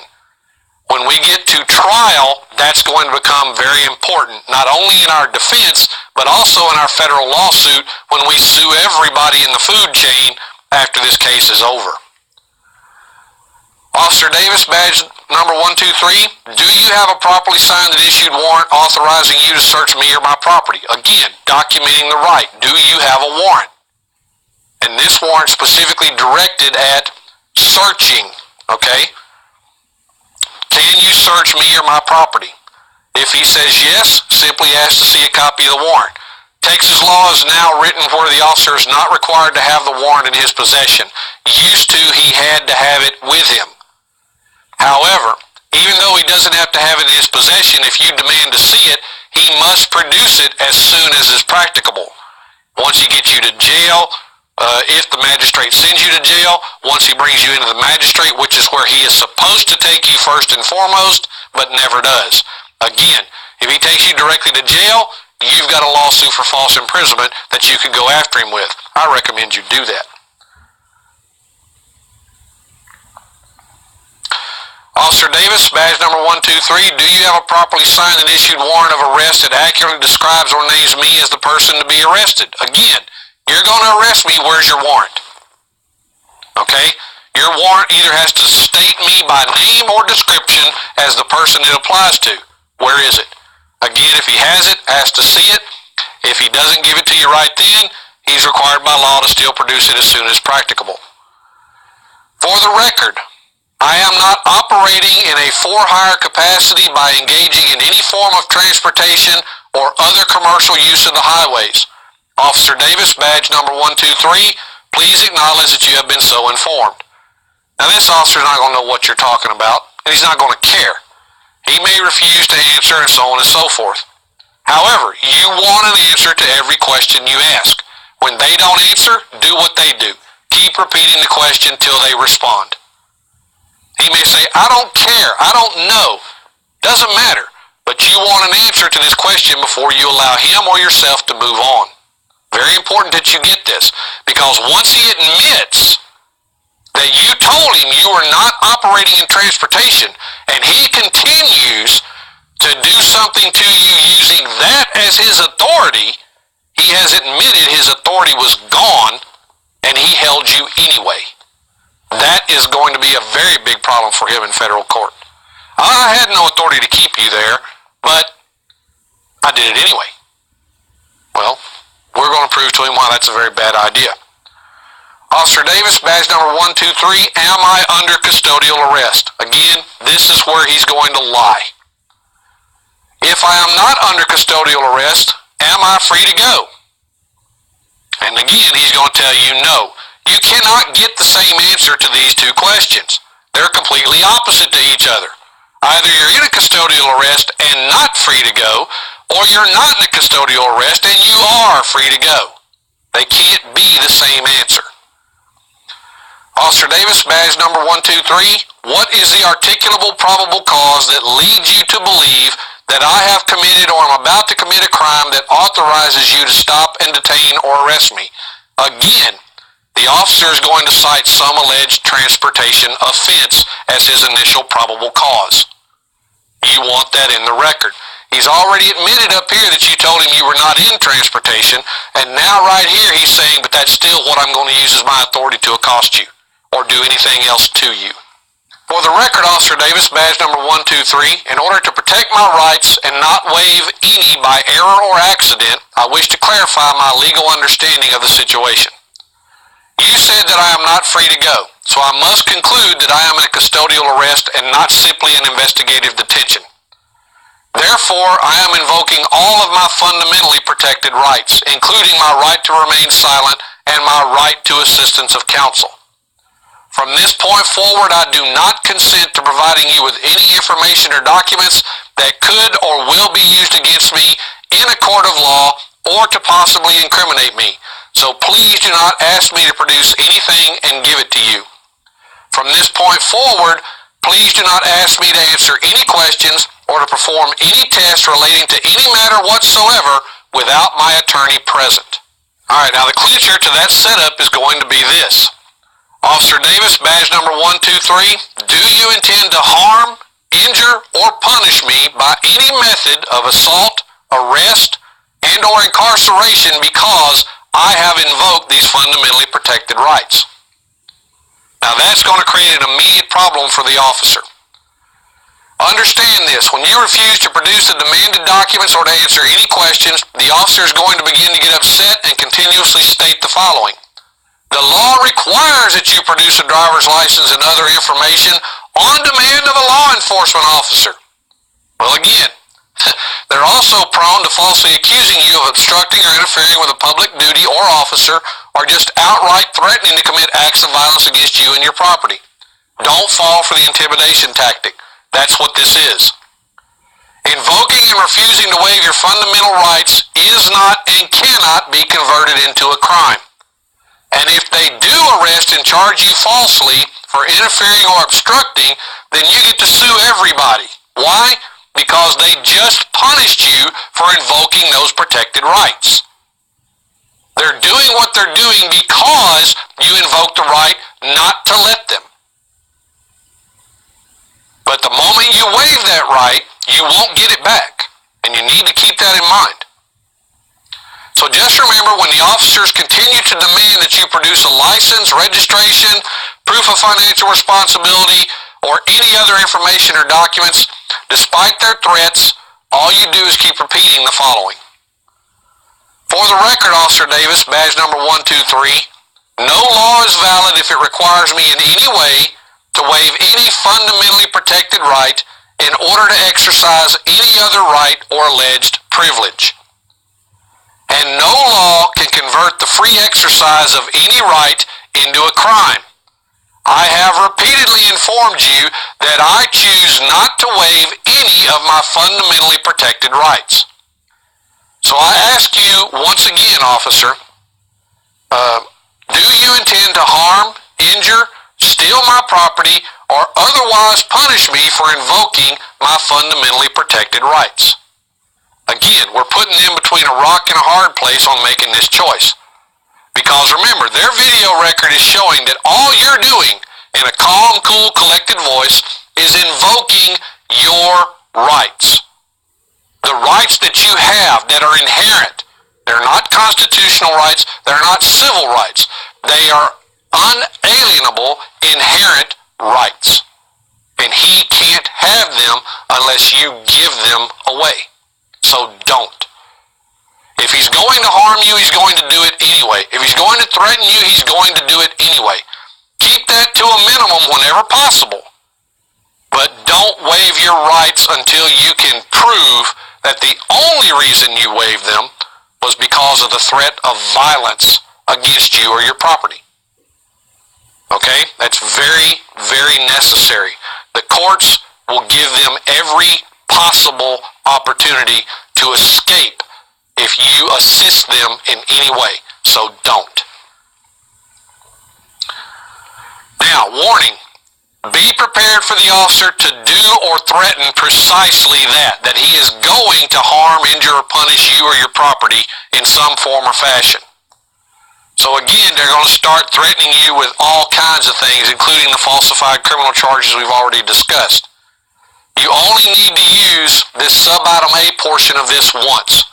When we get to trial, that's going to become very important, not only in our defense, but also in our federal lawsuit when we sue everybody in the food chain after this case is over. Officer Davis, badge number 123, do you have a properly signed and issued warrant authorizing you to search me or my property? Again, documenting the right. Do you have a warrant? And this warrant specifically directed at searching, okay? Can you search me or my property? If he says yes, simply ask to see a copy of the warrant. Texas law is now written where the officer is not required to have the warrant in his possession. Used to, he had to have it with him. However, even though he doesn't have to have it in his possession, if you demand to see it, he must produce it as soon as is practicable. Once he gets you to jail, if the magistrate sends you to jail, once he brings you into the magistrate, which is where he is supposed to take you first and foremost, but never does. Again, if he takes you directly to jail, you've got a lawsuit for false imprisonment that you can go after him with. I recommend you do that. Officer Davis, badge number 123, do you have a properly signed and issued warrant of arrest that accurately describes or names me as the person to be arrested? Again, you're going to arrest me, where's your warrant? Okay? Your warrant either has to state me by name or description as the person it applies to. Where is it? Again, if he has it, ask to see it. If he doesn't give it to you right then, he's required by law to still produce it as soon as practicable. For the record, I am not operating in a for-hire capacity by engaging in any form of transportation or other commercial use of the highways. Officer Davis, badge number 123, please acknowledge that you have been so informed. Now this officer's not going to know what you're talking about, and he's not going to care. He may refuse to answer and so on and so forth. However, you want an answer to every question you ask. When they don't answer, do what they do. Keep repeating the question till they respond. He may say, I don't care, I don't know. Doesn't matter. But you want an answer to this question before you allow him or yourself to move on. Very important that you get this, because once he admits that you told him you were not operating in transportation, and he continues to do something to you using that as his authority, he has admitted his authority was gone, and he held you anyway. That is going to be a very big problem for him in federal court. I had no authority to keep you there, but I did it anyway. Well, we're going to prove to him why that's a very bad idea. Officer Davis, badge number 123, am I under custodial arrest? Again, this is where he's going to lie. If I am not under custodial arrest, am I free to go? And again, he's going to tell you no. You cannot get the same answer to these two questions. They're completely opposite to each other. Either you're in a custodial arrest and not free to go, or you're not in a custodial arrest and you are free to go. They can't be the same answer. Officer Davis, badge number 123, what is the articulable probable cause that leads you to believe that I have committed or am about to commit a crime that authorizes you to stop and detain or arrest me? Again, the officer is going to cite some alleged transportation offense as his initial probable cause. You want that in the record. He's already admitted up here that you told him you were not in transportation, and now right here he's saying, but that's still what I'm going to use as my authority to accost you or do anything else to you. For the record, Officer Davis, badge number 123, in order to protect my rights and not waive any by error or accident, I wish to clarify my legal understanding of the situation. You said that I am not free to go, so I must conclude that I am in a custodial arrest and not simply an investigative detention. Therefore, I am invoking all of my fundamentally protected rights, including my right to remain silent and my right to assistance of counsel. From this point forward, I do not consent to providing you with any information or documents that could or will be used against me in a court of law or to possibly incriminate me. So please do not ask me to produce anything and give it to you. From this point forward, please do not ask me to answer any questions or to perform any tests relating to any matter whatsoever without my attorney present. All right, now the clincher to that setup is going to be this. Officer Davis, badge number 123, do you intend to harm, injure, or punish me by any method of assault, arrest, and or incarceration because I have invoked these fundamentally protected rights? Now that's going to create an immediate problem for the officer. Understand this, when you refuse to produce the demanded documents or to answer any questions, the officer is going to begin to get upset and continuously state the following. The law requires that you produce a driver's license and other information on demand of a law enforcement officer. Well, again, they're also prone to falsely accusing you of obstructing or interfering with a public duty or officer or just outright threatening to commit acts of violence against you and your property. Don't fall for the intimidation tactic. That's what this is. Invoking and refusing to waive your fundamental rights is not and cannot be converted into a crime. And if they do arrest and charge you falsely for interfering or obstructing, then you get to sue everybody. Why? Because they just punished you for invoking those protected rights. They're doing what they're doing because you invoked the right not to let them. But the moment you waive that right, you won't get it back. And you need to keep that in mind. So just remember, when the officers continue to demand that you produce a license, registration, proof of financial responsibility, or any other information or documents, despite their threats, all you do is keep repeating the following. For the record, Officer Davis, badge number 123, no law is valid if it requires me in any way to waive any fundamentally protected right in order to exercise any other right or alleged privilege. And no law can convert the free exercise of any right into a crime. I have repeatedly informed you that I choose not to waive any of my fundamentally protected rights. So I ask you once again, officer, do you intend to harm, injure, steal my property, or otherwise punish me for invoking my fundamentally protected rights? Again, we're putting them between a rock and a hard place on making this choice. Because remember, their video record is showing that all you're doing in a calm, cool, collected voice is invoking your rights. The rights that you have that are inherent. They're not constitutional rights. They're not civil rights. They are unalienable, inherent rights. And he can't have them unless you give them away. So don't. If he's going to harm you, he's going to do it anyway. If he's going to threaten you, he's going to do it anyway. Keep that to a minimum whenever possible. But don't waive your rights until you can prove that the only reason you waived them was because of the threat of violence against you or your property. Okay? That's very, very necessary. The courts will give them every possible opportunity to escape if you assist them in any way. So don't. Now, warning. Be prepared for the officer to do or threaten precisely that he is going to harm, injure, or punish you or your property in some form or fashion. So again, they're going to start threatening you with all kinds of things, including the falsified criminal charges we've already discussed. You only need to use this subitem A portion of this once.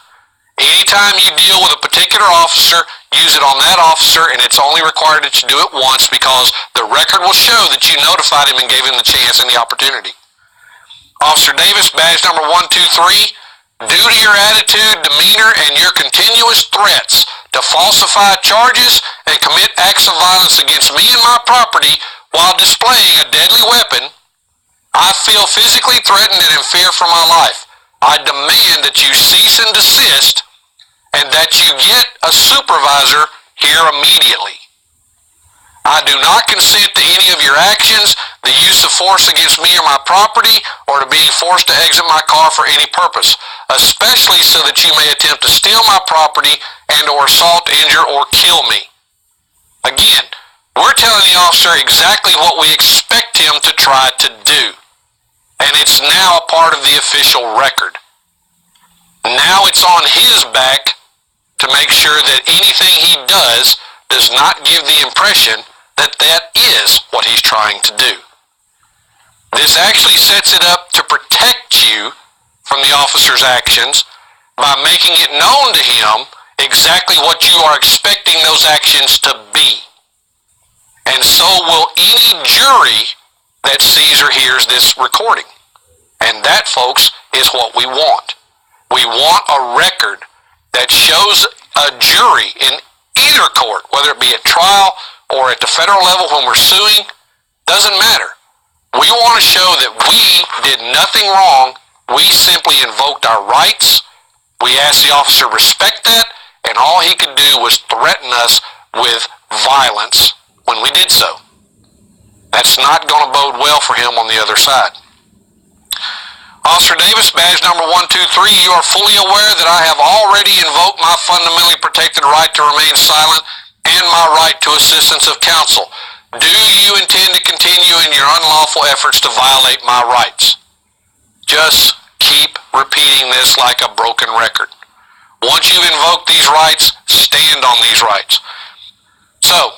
Anytime you deal with a particular officer, use it on that officer, and it's only required that you do it once because the record will show that you notified him and gave him the chance and the opportunity. Officer Davis, badge number 123, due to your attitude, demeanor, and your continuous threats to falsify charges and commit acts of violence against me and my property while displaying a deadly weapon, I feel physically threatened and in fear for my life. I demand that you cease and desist and that you get a supervisor here immediately. I do not consent to any of your actions, the use of force against me or my property, or to being forced to exit my car for any purpose, especially so that you may attempt to steal my property and or assault, injure, or kill me. Again, we're telling the officer exactly what we expect him to try to do. And it's now a part of the official record. Now it's on his back to make sure that anything he does not give the impression that that is what he's trying to do. This actually sets it up to protect you from the officer's actions by making it known to him exactly what you are expecting those actions to be. And so will any jury that sees or hears this recording. And that, folks, is what we want. We want a record that shows a jury in either court, whether it be at trial or at the federal level when we're suing, doesn't matter. We want to show that we did nothing wrong. We simply invoked our rights. We asked the officer to respect that, and all he could do was threaten us with violence when we did so. That's not going to bode well for him on the other side. Officer Davis, badge number 123, you are fully aware that I have already invoked my fundamentally protected right to remain silent and my right to assistance of counsel. Do you intend to continue in your unlawful efforts to violate my rights? Just keep repeating this like a broken record. Once you've invoked these rights, stand on these rights. So,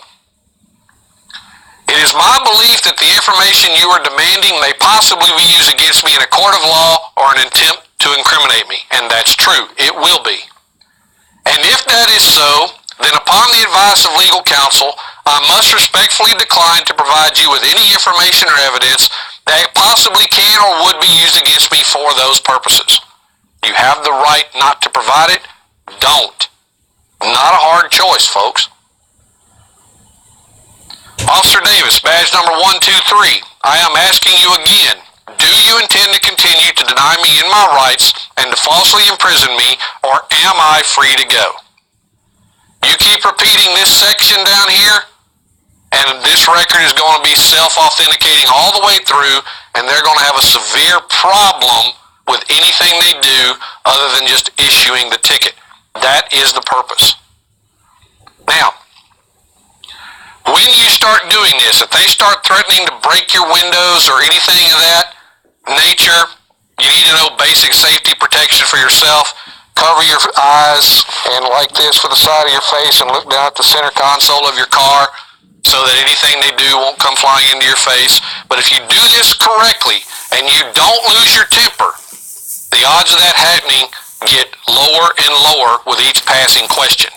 it is my belief that the information you are demanding may possibly be used against me in a court of law or an attempt to incriminate me. And that's true. It will be. And if that is so, then upon the advice of legal counsel, I must respectfully decline to provide you with any information or evidence that possibly can or would be used against me for those purposes. You have the right not to provide it. Don't. Not a hard choice, folks. Officer Davis, badge number 123. I am asking you again, do you intend to continue to deny me in my rights and to falsely imprison me, or am I free to go? You keep repeating this section down here, and this record is going to be self-authenticating all the way through, and they're going to have a severe problem with anything they do other than just issuing the ticket. That is the purpose. Now, when you start doing this, if they start threatening to break your windows or anything of that nature, you need to know basic safety protection for yourself. Cover your eyes and like this for the side of your face and look down at the center console of your car so that anything they do won't come flying into your face. But if you do this correctly and you don't lose your temper, the odds of that happening get lower and lower with each passing question.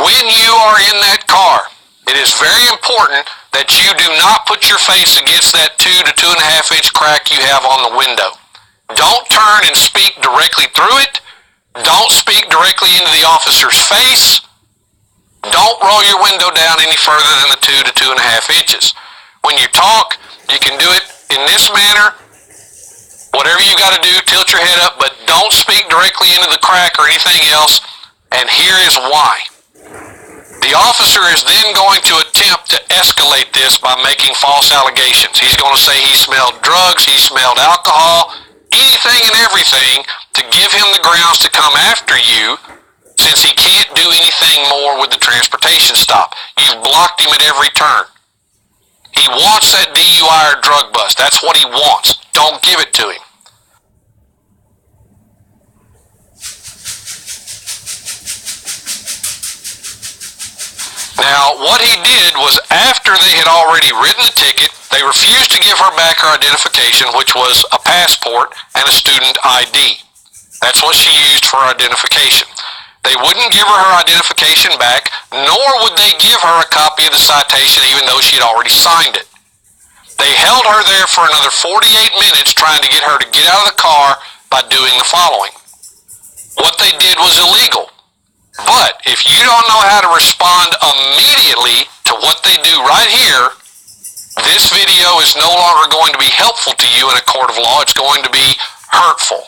When you are in that car, it is very important that you do not put your face against that 2 to 2.5 inch crack you have on the window. Don't turn and speak directly through it. Don't speak directly into the officer's face. Don't roll your window down any further than the 2 to 2.5 inches. When you talk, you can do it in this manner. Whatever you got to do, tilt your head up, but don't speak directly into the crack or anything else. And here is why. The officer is then going to attempt to escalate this by making false allegations. He's going to say he smelled drugs, he smelled alcohol, anything and everything to give him the grounds to come after you, since he can't do anything more with the transportation stop. You've blocked him at every turn. He wants that DUI or drug bust. That's what he wants. Don't give it to him. Now, what he did was, after they had already written the ticket, they refused to give her back her identification, which was a passport and a student ID. That's what she used for identification. They wouldn't give her her identification back, nor would they give her a copy of the citation, even though she had already signed it. They held her there for another 48 minutes trying to get her to get out of the car by doing the following. What they did was illegal. But if you don't know how to respond immediately to what they do right here, this video is no longer going to be helpful to you in a court of law. It's going to be hurtful.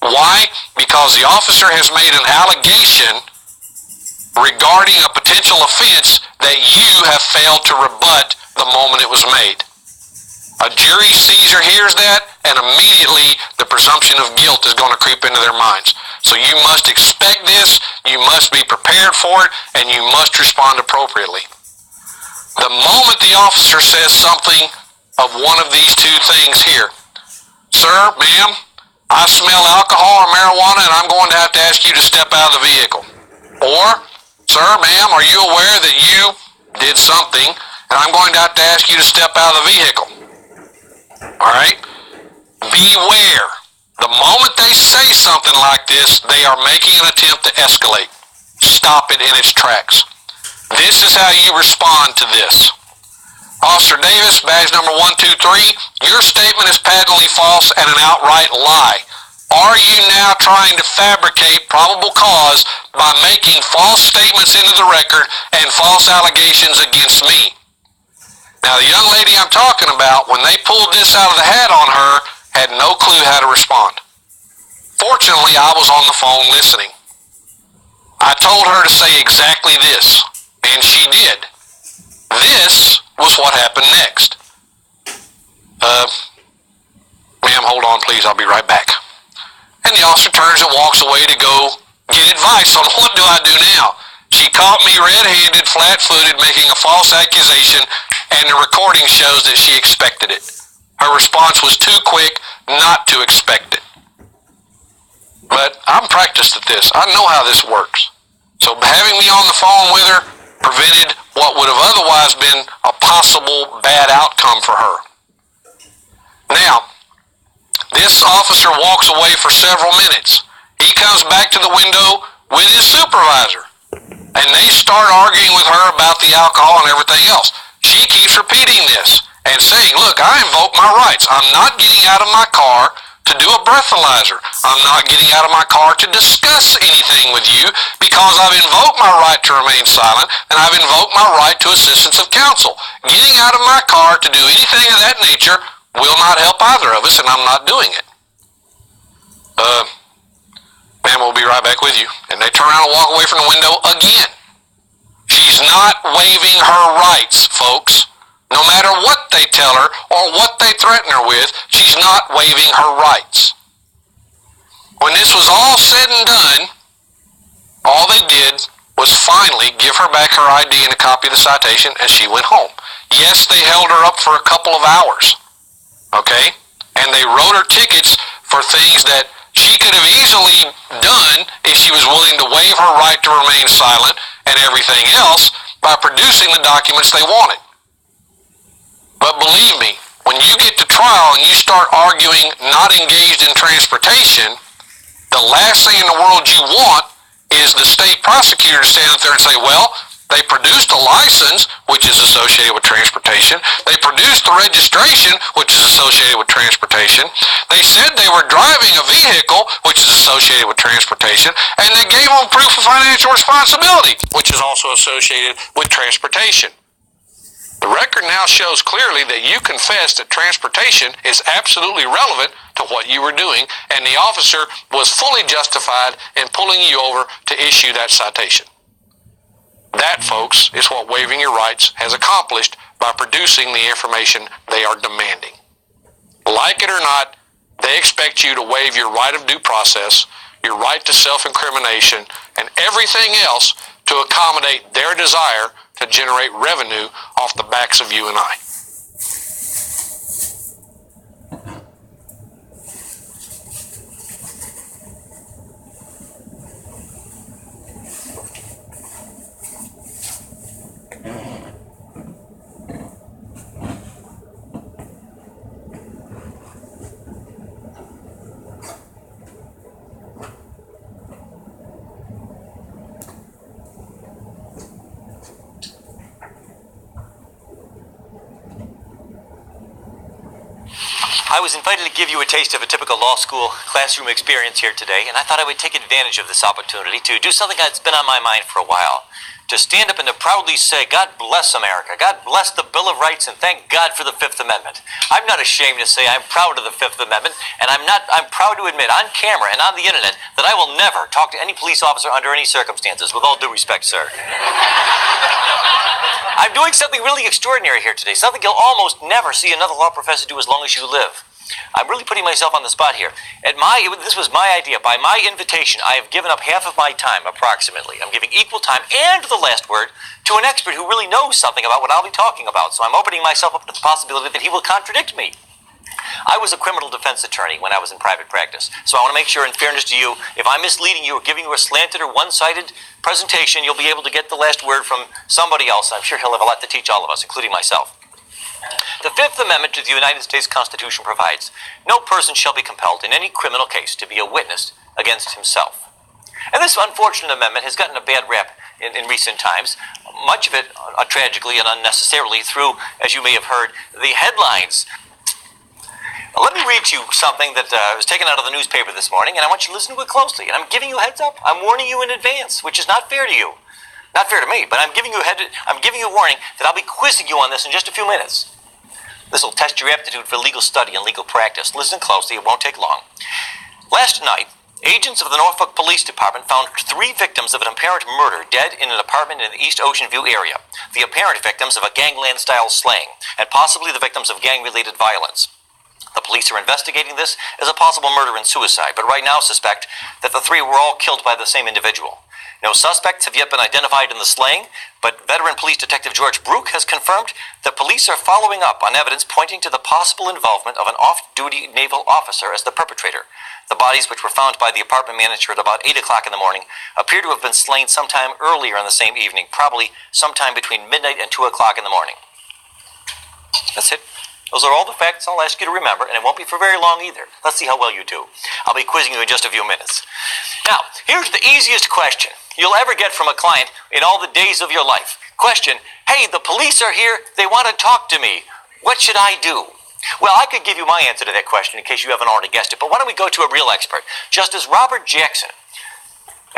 Why? Because the officer has made an allegation regarding a potential offense that you have failed to rebut the moment it was made. A jury sees or hears that, and immediately the presumption of guilt is going to creep into their minds. So you must expect this, you must be prepared for it, and you must respond appropriately. The moment the officer says something of one of these two things here, sir, ma'am, I smell alcohol or marijuana and I'm going to have to ask you to step out of the vehicle. Or, sir, ma'am, are you aware that you did something and I'm going to have to ask you to step out of the vehicle? Alright? Beware. The moment they say something like this, they are making an attempt to escalate. Stop it in its tracks. This is how you respond to this. Officer Davis, badge number 123, your statement is patently false and an outright lie. Are you now trying to fabricate probable cause by making false statements into the record and false allegations against me? Now, the young lady I'm talking about, when they pulled this out of the hat on her, had no clue how to respond. Fortunately, I was on the phone listening. I told her to say exactly this, and she did. This was what happened next. Ma'am, hold on, please. I'll be right back. And the officer turns and walks away to go get advice on what do I do now. She caught me red-handed, flat-footed, making a false accusation, and the recording shows that she expected it. Her response was too quick not to expect it. But I'm practiced at this. I know how this works. So having me on the phone with her prevented what would have otherwise been a possible bad outcome for her. Now, this officer walks away for several minutes. He comes back to the window with his supervisor, and they start arguing with her about the alcohol and everything else. She keeps repeating this and saying, look, I invoke my rights. I'm not getting out of my car to do a breathalyzer. I'm not getting out of my car to discuss anything with you because I've invoked my right to remain silent and I've invoked my right to assistance of counsel. Getting out of my car to do anything of that nature will not help either of us, and I'm not doing it. Ma'am, we'll be right back with you. And they turn around and walk away from the window again. She's not waiving her rights, folks. No matter what they tell her or what they threaten her with, she's not waiving her rights. When this was all said and done, all they did was finally give her back her ID and a copy of the citation, and she went home. Yes, they held her up for a couple of hours, okay? And they wrote her tickets for things that she could have easily done if she was willing to waive her right to remain silent and everything else by producing the documents they wanted. But believe me, when you get to trial and you start arguing not engaged in transportation, the last thing in the world you want is the state prosecutor to stand up there and say, well, they produced a license, which is associated with transportation. They produced the registration, which is associated with transportation. They said they were driving a vehicle, which is associated with transportation. And they gave them proof of financial responsibility, which is also associated with transportation. The record now shows clearly that you confessed that transportation is absolutely relevant to what you were doing, and the officer was fully justified in pulling you over to issue that citation. That, folks, is what waiving your rights has accomplished by producing the information they are demanding. Like it or not, they expect you to waive your right of due process, your right to self-incrimination, and everything else to accommodate their desire to generate revenue off the backs of you and I. I was invited to give you a taste of a typical law school classroom experience here today, and I thought I would take advantage of this opportunity to do something that's been on my mind for a while. To stand up and to proudly say, God bless America, God bless the Bill of Rights, and thank God for the Fifth Amendment. I'm not ashamed to say I'm proud of the Fifth Amendment, and I'm proud to admit on camera and on the internet that I will never talk to any police officer under any circumstances, with all due respect, sir. I'm doing something really extraordinary here today, something you'll almost never see another law professor do as long as you live. I'm really putting myself on the spot here. This was my idea. By my invitation, I have given up half of my time, approximately. I'm giving equal time and the last word to an expert who really knows something about what I'll be talking about. So I'm opening myself up to the possibility that he will contradict me. I was a criminal defense attorney when I was in private practice. So I want to make sure, in fairness to you, if I'm misleading you or giving you a slanted or one-sided presentation, you'll be able to get the last word from somebody else. I'm sure he'll have a lot to teach all of us, including myself. The Fifth Amendment to the United States Constitution provides, no person shall be compelled in any criminal case to be a witness against himself. And this unfortunate amendment has gotten a bad rap in recent times, much of it tragically and unnecessarily through, as you may have heard, the headlines. Let me read you something that was taken out of the newspaper this morning, and I want you to listen to it closely. And I'm giving you a heads up. I'm warning you in advance, which is not fair to you. Not fair to me, but I'm giving you a warning that I'll be quizzing you on this in just a few minutes. This will test your aptitude for legal study and legal practice. Listen closely, it won't take long. Last night, agents of the Norfolk Police Department found 3 victims of an apparent murder dead in an apartment in the East Ocean View area. The apparent victims of a gangland-style slaying, and possibly the victims of gang-related violence. The police are investigating this as a possible murder and suicide, but right now suspect that the 3 were all killed by the same individual. No suspects have yet been identified in the slaying, but veteran police detective George Brook has confirmed that police are following up on evidence pointing to the possible involvement of an off-duty naval officer as the perpetrator. The bodies, which were found by the apartment manager at about 8 o'clock in the morning, appear to have been slain sometime earlier in the same evening, probably sometime between midnight and 2 o'clock in the morning. That's it. Those are all the facts I'll ask you to remember, and it won't be for very long either. Let's see how well you do. I'll be quizzing you in just a few minutes. Now, here's the easiest question you'll ever get from a client in all the days of your life. Question, hey, the police are here. They want to talk to me. What should I do? Well, I could give you my answer to that question in case you haven't already guessed it, but why don't we go to a real expert? Justice Robert Jackson,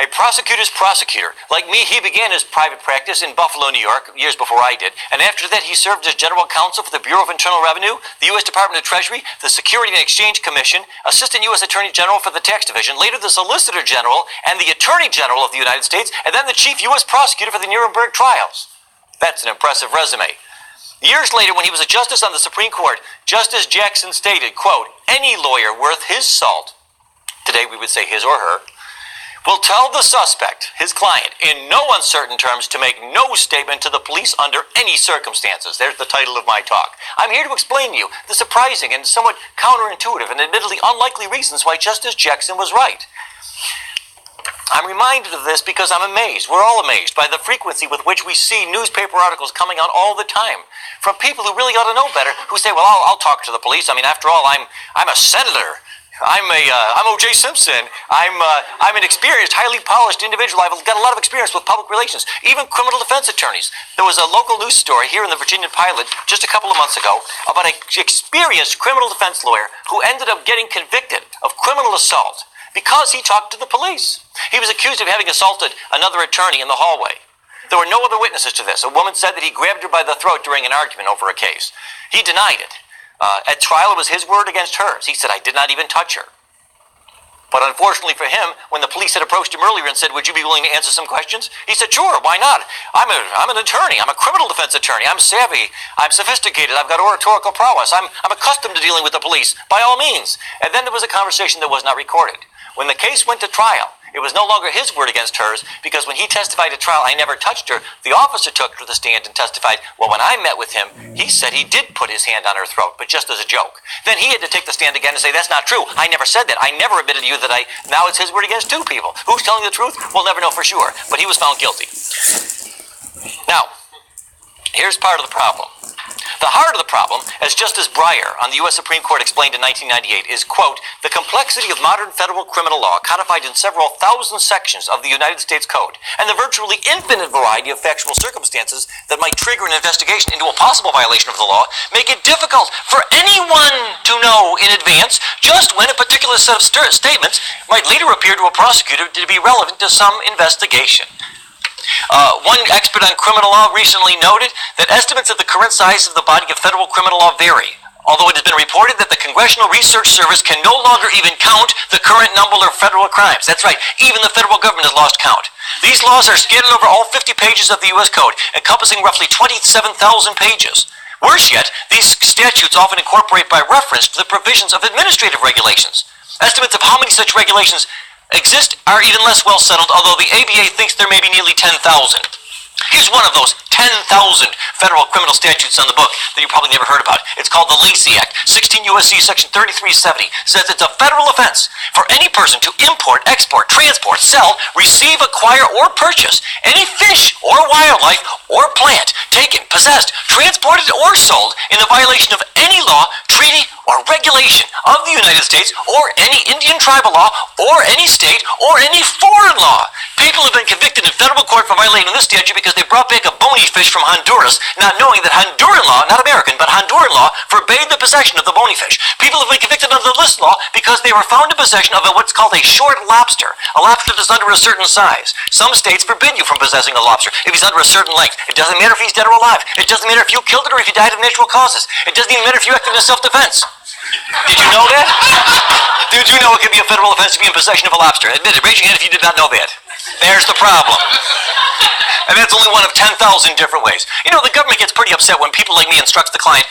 a prosecutor's prosecutor. Like me, he began his private practice in Buffalo, New York, years before I did. And after that, he served as general counsel for the Bureau of Internal Revenue, the U.S. Department of Treasury, the Security and Exchange Commission, Assistant U.S. Attorney General for the Tax Division, later the Solicitor General and the Attorney General of the United States, and then the Chief U.S. Prosecutor for the Nuremberg trials. That's an impressive resume. Years later, when he was a justice on the Supreme Court, Justice Jackson stated, quote, any lawyer worth his salt, today we would say his or her, will tell the suspect, his client, in no uncertain terms to make no statement to the police under any circumstances. There's the title of my talk. I'm here to explain to you the surprising and somewhat counterintuitive and admittedly unlikely reasons why Justice Jackson was right. I'm reminded of this because I'm amazed. We're all amazed by the frequency with which we see newspaper articles coming out all the time from people who really ought to know better, who say, well, I'll talk to the police. I mean, after all, I'm a senator. I'm O.J. Simpson. I'm an experienced, highly polished individual. I've got a lot of experience with public relations, even criminal defense attorneys. There was a local news story here in the Virginia Pilot just a couple of months ago about an experienced criminal defense lawyer who ended up getting convicted of criminal assault because he talked to the police. He was accused of having assaulted another attorney in the hallway. There were no other witnesses to this. A woman said that he grabbed her by the throat during an argument over a case. He denied it. At trial, it was his word against hers. He said, I did not even touch her. But unfortunately for him, when the police had approached him earlier and said, would you be willing to answer some questions? He said, sure, why not? I'm an attorney. I'm a criminal defense attorney. I'm savvy. I'm sophisticated. I've got oratorical prowess. I'm accustomed to dealing with the police, by all means. And then there was a conversation that was not recorded. When the case went to trial, it was no longer his word against hers, because when he testified at trial, I never touched her, the officer took her to the stand and testified, well, when I met with him, he said he did put his hand on her throat, but just as a joke. Then he had to take the stand again and say, that's not true. I never said that. I never admitted to you that now it's his word against two people. Who's telling the truth? We'll never know for sure, but he was found guilty. Now, here's part of the problem. The heart of the problem, as Justice Breyer on the U.S. Supreme Court explained in 1998, is, quote, the complexity of modern federal criminal law codified in several thousand sections of the United States Code, and the virtually infinite variety of factual circumstances that might trigger an investigation into a possible violation of the law, make it difficult for anyone to know in advance just when a particular set of statements might later appear to a prosecutor to be relevant to some investigation. One expert on criminal law recently noted that estimates of the current size of the body of federal criminal law vary, although it has been reported that the Congressional Research Service can no longer even count the current number of federal crimes. That's right, even the federal government has lost count. These laws are scattered over all 50 pages of the U.S. Code, encompassing roughly 27,000 pages. Worse yet, these statutes often incorporate by reference to the provisions of administrative regulations. Estimates of how many such regulations exist are even less well settled, although the ABA thinks there may be nearly 10,000. Here's one of those 10,000 federal criminal statutes on the book that you probably never heard about. It's called the Lacey Act. 16 U.S.C. Section 3370 says it's a federal offense for any person to import, export, transport, sell, receive, acquire, or purchase any fish or wildlife or plant taken, possessed, transported, or sold in the violation of any law, treaty, or regulation of the United States, or any Indian tribal law, or any state, or any foreign law. People have been convicted in federal court for violating this statute because they brought back a bony fish from Honduras, not knowing that Honduran law, not American, but Honduran law, forbade the possession of the bony fish. People have been convicted under this law because they were found in possession of what's called a short lobster, a lobster that's under a certain size. Some states forbid you from possessing a lobster if he's under a certain length. It doesn't matter if he's dead or alive. It doesn't matter if you killed it or if you died of natural causes. It doesn't even matter if you acted in self-defense. Did you know that? Did you know it can be a federal offense to be in possession of a lobster? Admit it. Raise your hand if you did not know that. There's the problem. And that's only one of 10,000 different ways. You know, the government gets pretty upset when people like me instructs the client,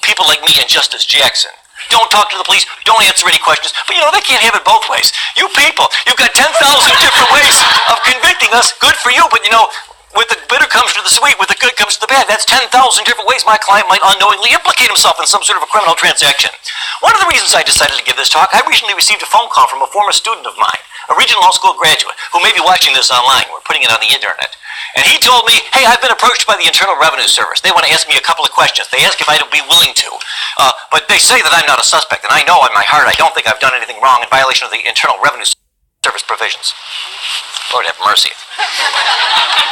people like me and Justice Jackson, don't talk to the police, don't answer any questions. But you know, they can't have it both ways. You people, you've got 10,000 different ways of convicting us. Good for you, but you know, With the bitter comes to the sweet, with the good comes to the bad. That's 10,000 different ways my client might unknowingly implicate himself in some sort of a criminal transaction. One of the reasons I decided to give this talk, I recently received a phone call from a former student of mine, a Regent Law School graduate, who may be watching this online. We're putting it on the internet. And he told me, hey, I've been approached by the Internal Revenue Service. They want to ask me a couple of questions. They ask if I'd be willing to. But they say that I'm not a suspect, and I know in my heart I don't think I've done anything wrong in violation of the Internal Revenue Service provisions. Lord have mercy.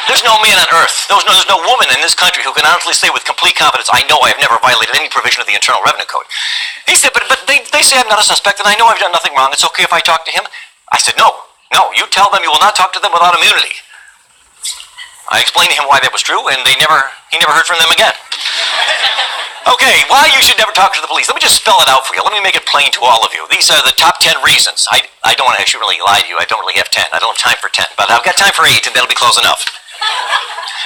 There's no man on earth, there's no woman in this country who can honestly say with complete confidence, I know I have never violated any provision of the Internal Revenue Code. He said, but they say I'm not a suspect and I know I've done nothing wrong. It's okay if I talk to him? I said, no, you tell them you will not talk to them without immunity. I explained to him why that was true, and he never heard from them again. Okay, why you should never talk to the police. Let me just spell it out for you. Let me make it plain to all of you. These are the top 10 reasons. I don't want to actually really lie to you. I don't really have 10. I don't have time for 10, but I've got time for 8, and that'll be close enough.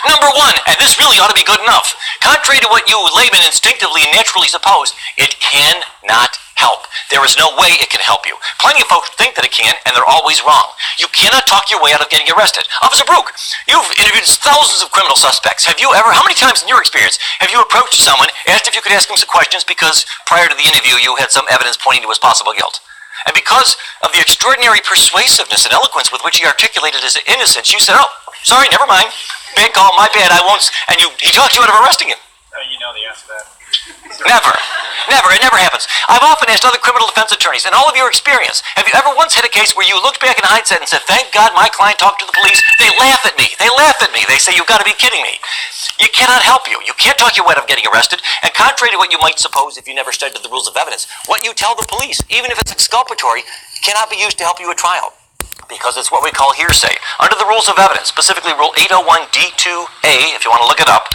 Number 1, and this really ought to be good enough. Contrary to what you laymen instinctively and naturally suppose, it cannot help. There is no way it can help you. Plenty of folks think that it can, and they're always wrong. You cannot talk your way out of getting arrested. Officer Brook, you've interviewed thousands of criminal suspects. Have you ever, how many times in your experience, have you approached someone, asked if you could ask him some questions because prior to the interview you had some evidence pointing to his possible guilt? And because of the extraordinary persuasiveness and eloquence with which he articulated his innocence, you said, oh, sorry, never mind. Bad call, my bad, I won't. And he talked you out of arresting him. You know the answer to that. Never. It never happens. I've often asked other criminal defense attorneys, in all of your experience, have you ever once had a case where you looked back in hindsight and said, thank God my client talked to the police? They laugh at me. They say, you've got to be kidding me. You cannot help you. You can't talk your way out of getting arrested. And contrary to what you might suppose if you never studied the rules of evidence, what you tell the police, even if it's exculpatory, cannot be used to help you at trial. Because it's what we call hearsay. Under the rules of evidence, specifically Rule 801D2A, if you want to look it up,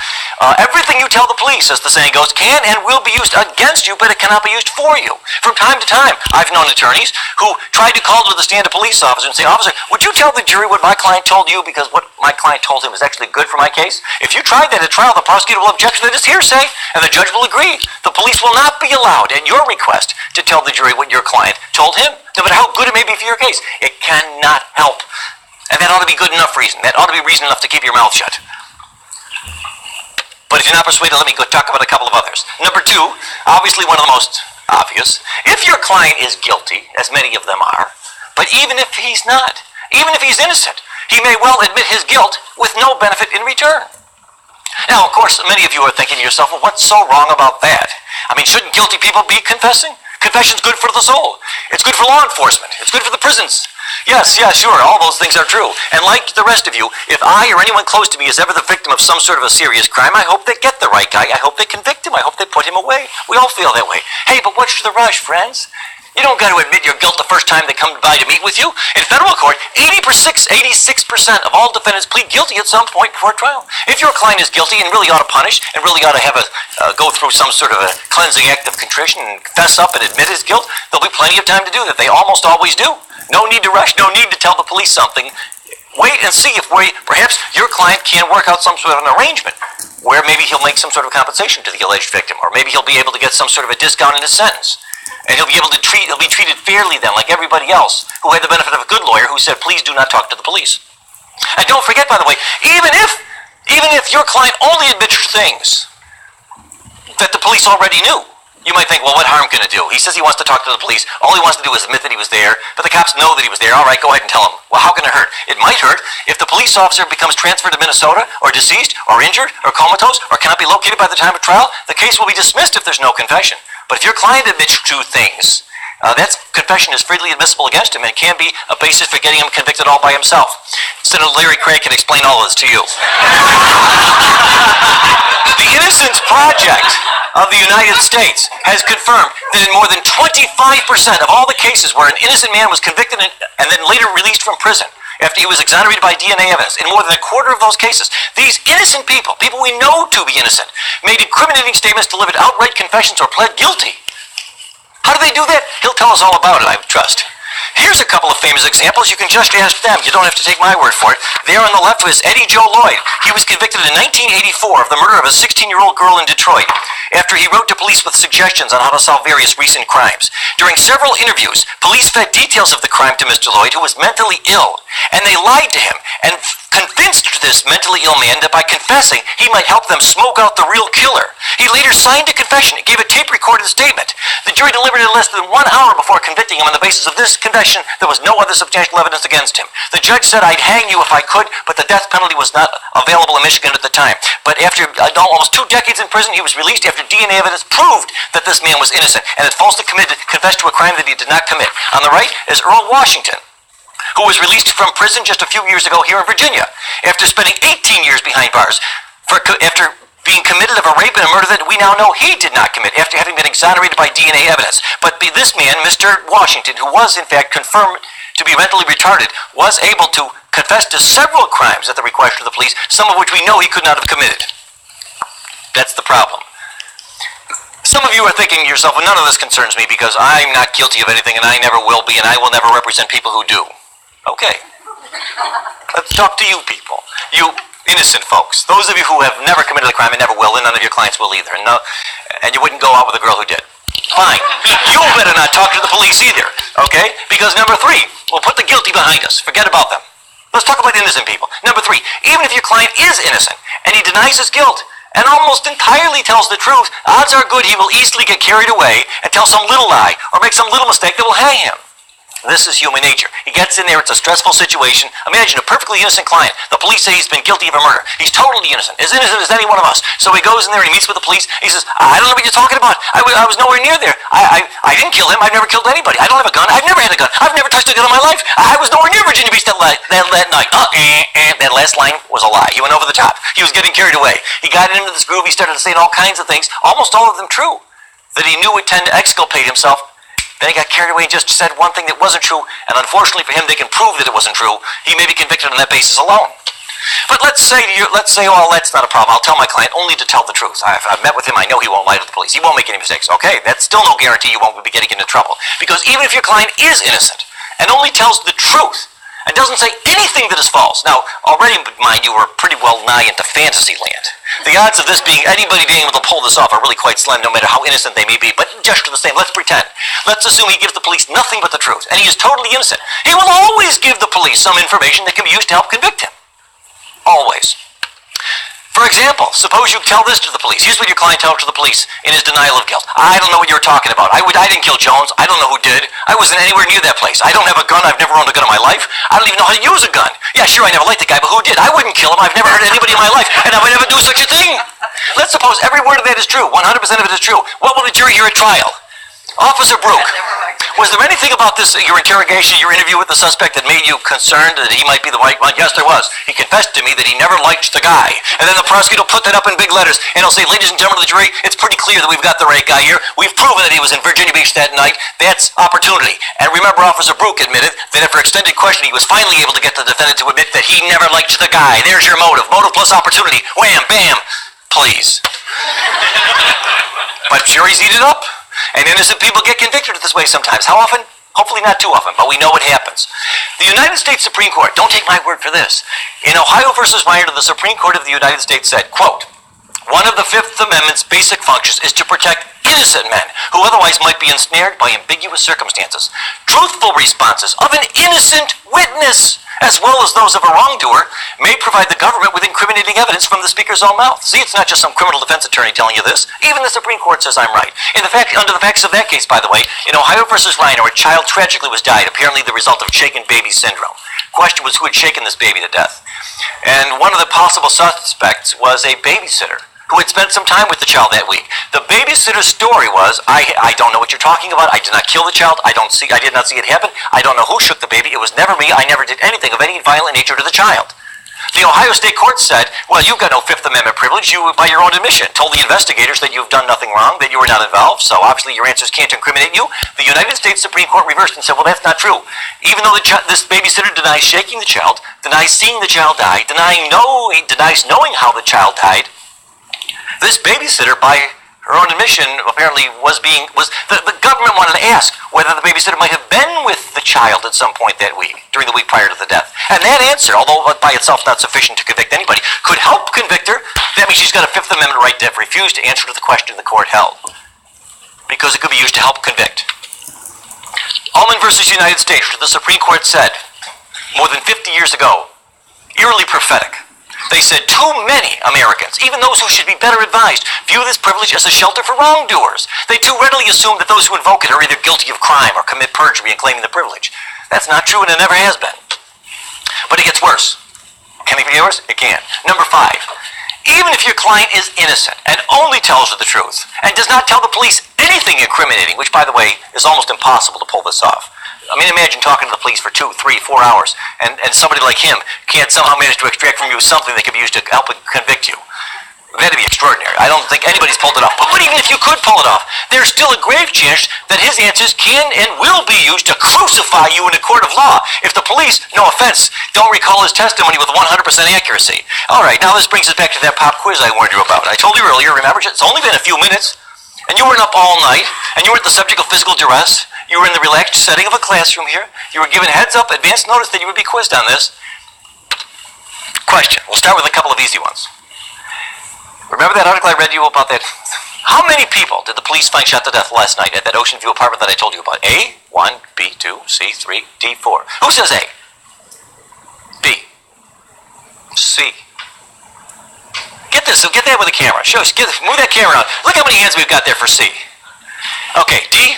everything you tell the police, as the saying goes, can and will be used against you, but it cannot be used for you. From time to time, I've known attorneys who tried to call to the stand a police officer and say, officer, would you tell the jury what my client told you because what my client told him is actually good for my case? If you tried that at trial, the prosecutor will object to it as hearsay, and the judge will agree. The police will not be allowed, at your request, to tell the jury what your client told him. No matter how good it may be for your case, it cannot help. And that ought to be good enough reason. That ought to be reason enough to keep your mouth shut. But if you're not persuaded, let me go talk about a couple of others. Number 2, obviously one of the most obvious. If your client is guilty, as many of them are, but even if he's not, even if he's innocent, he may well admit his guilt with no benefit in return. Now, of course, many of you are thinking to yourself, well, what's so wrong about that? I mean, shouldn't guilty people be confessing? Confession's good for the soul. It's good for law enforcement. It's good for the prisons. Yes, sure, all those things are true. And like the rest of you, if I or anyone close to me is ever the victim of some sort of a serious crime, I hope they get the right guy. I hope they convict him. I hope they put him away. We all feel that way. Hey, but what's the rush, friends? You don't got to admit your guilt the first time they come by to meet with you. In federal court, 86% of all defendants plead guilty at some point before trial. If your client is guilty and really ought to punish and really ought to have go through some sort of a cleansing act of contrition and fess up and admit his guilt, there'll be plenty of time to do that. They almost always do. No need to rush. No need to tell the police something. Wait and see if perhaps your client can work out some sort of an arrangement where maybe he'll make some sort of compensation to the alleged victim, or maybe he'll be able to get some sort of a discount in his sentence. And he'll be treated fairly then, like everybody else who had the benefit of a good lawyer who said, please do not talk to the police. And don't forget, by the way, even if your client only admits things that the police already knew, you might think, well, what harm can it do? He says he wants to talk to the police. All he wants to do is admit that he was there, but the cops know that he was there. All right, go ahead and tell him. Well, how can it hurt? It might hurt if the police officer becomes transferred to Minnesota, or deceased, or injured, or comatose, or cannot be located by the time of trial. The case will be dismissed if there's no confession. But if your client admits 2 things, that confession is freely admissible against him, and it can be a basis for getting him convicted all by himself. Senator Larry Craig can explain all of this to you. The Innocence Project of the United States has confirmed that in more than 25% of all the cases where an innocent man was convicted and then later released from prison after he was exonerated by DNA evidence, in more than a quarter of those cases, these innocent people we know to be innocent, made incriminating statements, delivered outright confessions, or pled guilty. How do they do that? He'll tell us all about it, I trust. Here's a couple of famous examples. You can just ask them. You don't have to take my word for it. There on the left was Eddie Joe Lloyd. He was convicted in 1984 of the murder of a 16-year-old girl in Detroit after he wrote to police with suggestions on how to solve various recent crimes. During several interviews, police fed details of the crime to Mr. Lloyd, who was mentally ill, and they lied to him and convinced this mentally ill man that by confessing, he might help them smoke out the real killer. He later signed a confession and gave a tape-recorded statement. The jury deliberated less than 1 hour before convicting him on the basis of this confession. There was no other substantial evidence against him. The judge said, "I'd hang you if I could," but the death penalty was not available in Michigan at the time. But after almost 2 decades in prison, he was released after DNA evidence proved that this man was innocent and had falsely confessed to a crime that he did not commit. On the right is Earl Washington, who was released from prison just a few years ago here in Virginia after spending 18 years behind bars after being committed of a rape and a murder that we now know he did not commit after having been exonerated by DNA evidence. But this man, Mr. Washington, who was in fact confirmed to be mentally retarded, was able to confess to several crimes at the request of the police, some of which we know he could not have committed. That's the problem. Some of you are thinking to yourself, well, none of this concerns me because I'm not guilty of anything and I never will be and I will never represent people who do. Okay. Let's talk to you people. You innocent folks. Those of you who have never committed a crime and never will, and none of your clients will either. And you wouldn't go out with a girl who did. Fine. You better not talk to the police either. Okay? Because number 3, we'll put the guilty behind us. Forget about them. Let's talk about innocent people. Number 3, even if your client is innocent and he denies his guilt and almost entirely tells the truth, odds are good he will easily get carried away and tell some little lie or make some little mistake that will hang him. This is human nature. He gets in there, it's a stressful situation. Imagine a perfectly innocent client. The police say he's been guilty of a murder. He's totally innocent as any one of us. So he goes in there and he meets with the police. He says, I don't know what you're talking about. I was nowhere near there. I didn't kill him. I've never killed anybody. I don't have a gun. I've never had a gun. I've never touched a gun in my life. I was nowhere near Virginia Beach that night. That last line was a lie. He went over the top. He was getting carried away. He got into this groove. He started saying all kinds of things, almost all of them true, that he knew would tend to exculpate himself. Then he got carried away and just said one thing that wasn't true, and unfortunately for him, they can prove that it wasn't true. He may be convicted on that basis alone. But let's say, oh, that's not a problem. I'll tell my client only to tell the truth. I've met with him. I know he won't lie to the police. He won't make any mistakes. Okay, that's still no guarantee you won't be getting into trouble. Because even if your client is innocent and only tells the truth and doesn't say anything that is false. Now, already, mind you, we're pretty well nigh into fantasy land. The odds of anybody being able to pull this off are really quite slim, no matter how innocent they may be. But just the same, let's pretend. Let's assume he gives the police nothing but the truth, and he is totally innocent. He will always give the police some information that can be used to help convict him. Always. For example, suppose you tell this to the police. Here's what your client tells to the police in his denial of guilt. I don't know what you're talking about. I didn't kill Jones. I don't know who did. I wasn't anywhere near that place. I don't have a gun. I've never owned a gun in my life. I don't even know how to use a gun. Yeah, sure, I never liked the guy, but who did? I wouldn't kill him. I've never hurt anybody in my life, and I would never do such a thing. Let's suppose every word of that is true. 100% of it is true. What will the jury hear at trial? Officer Brook, was there anything about this, your interrogation, your interview with the suspect that made you concerned that he might be the right one? Yes, there was. He confessed to me that he never liked the guy. And then the prosecutor will put that up in big letters, and he'll say, ladies and gentlemen of the jury, it's pretty clear that we've got the right guy here. We've proven that he was in Virginia Beach that night. That's opportunity. And remember, Officer Brook admitted that after extended questioning, he was finally able to get the defendant to admit that he never liked the guy. There's your motive. Motive plus opportunity. Wham, bam. Please. But juries eat it up. And innocent people get convicted this way sometimes. How often? Hopefully not too often, but we know what happens. The United States Supreme Court, don't take my word for this. In Ohio versus Minor, the Supreme Court of the United States said, quote, one of the Fifth Amendment's basic functions is to protect innocent men who otherwise might be ensnared by ambiguous circumstances. Truthful responses of an innocent witness, as well as those of a wrongdoer, may provide the government with incriminating evidence from the speaker's own mouth. See, it's not just some criminal defense attorney telling you this. Even the Supreme Court says I'm right. Under the facts of that case, by the way, in Ohio versus Reiner, a child tragically was died, apparently the result of shaken baby syndrome. Question was who had shaken this baby to death. And one of the possible suspects was a babysitter who had spent some time with the child that week. The babysitter's story was, I don't know what you're talking about. I did not kill the child. I did not see it happen. I don't know who shook the baby. It was never me. I never did anything of any violent nature to the child. The Ohio State Court said, well, you've got no Fifth Amendment privilege. You, by your own admission, told the investigators that you've done nothing wrong, that you were not involved, so obviously your answers can't incriminate you. The United States Supreme Court reversed and said, well, that's not true. Even though this babysitter denies shaking the child, denies seeing the child die, denies knowing how the child died, this babysitter, by her own admission, apparently the government wanted to ask whether the babysitter might have been with the child at some point that week, during the week prior to the death. And that answer, although by itself not sufficient to convict anybody, could help convict her. That means she's got a Fifth Amendment right to refuse to answer to the question the court held, because it could be used to help convict. Ullman versus United States, the Supreme Court said, more than 50 years ago, eerily prophetic. They said too many Americans, even those who should be better advised, view this privilege as a shelter for wrongdoers. They too readily assume that those who invoke it are either guilty of crime or commit perjury in claiming the privilege. That's not true, and it never has been. But it gets worse. Can it get worse? It can. Number 5. Even if your client is innocent and only tells you the truth and does not tell the police anything incriminating, which, by the way, is almost impossible to pull this off. I mean, imagine talking to the police for 2, 3, 4 hours, and somebody like him can't somehow manage to extract from you something that could be used to help convict you. That would be extraordinary. I don't think anybody's pulled it off. But even if you could pull it off, there's still a grave chance that his answers can and will be used to crucify you in a court of law if the police, no offense, don't recall his testimony with 100% accuracy. All right, now this brings us back to that pop quiz I warned you about. I told you earlier, remember, it's only been a few minutes, and you weren't up all night, and you weren't the subject of physical duress. You were in the relaxed setting of a classroom here. You were given heads up, advance notice that you would be quizzed on this. Question. We'll start with a couple of easy ones. Remember that article I read you about that? How many people did the police find shot to death last night at that Ocean View apartment that I told you about? A, 1, B, 2, C, 3, D, 4. Who says A? B. C. Get this, so get that with the camera. Show us, move that camera out. Look how many hands we've got there for C. Okay, D.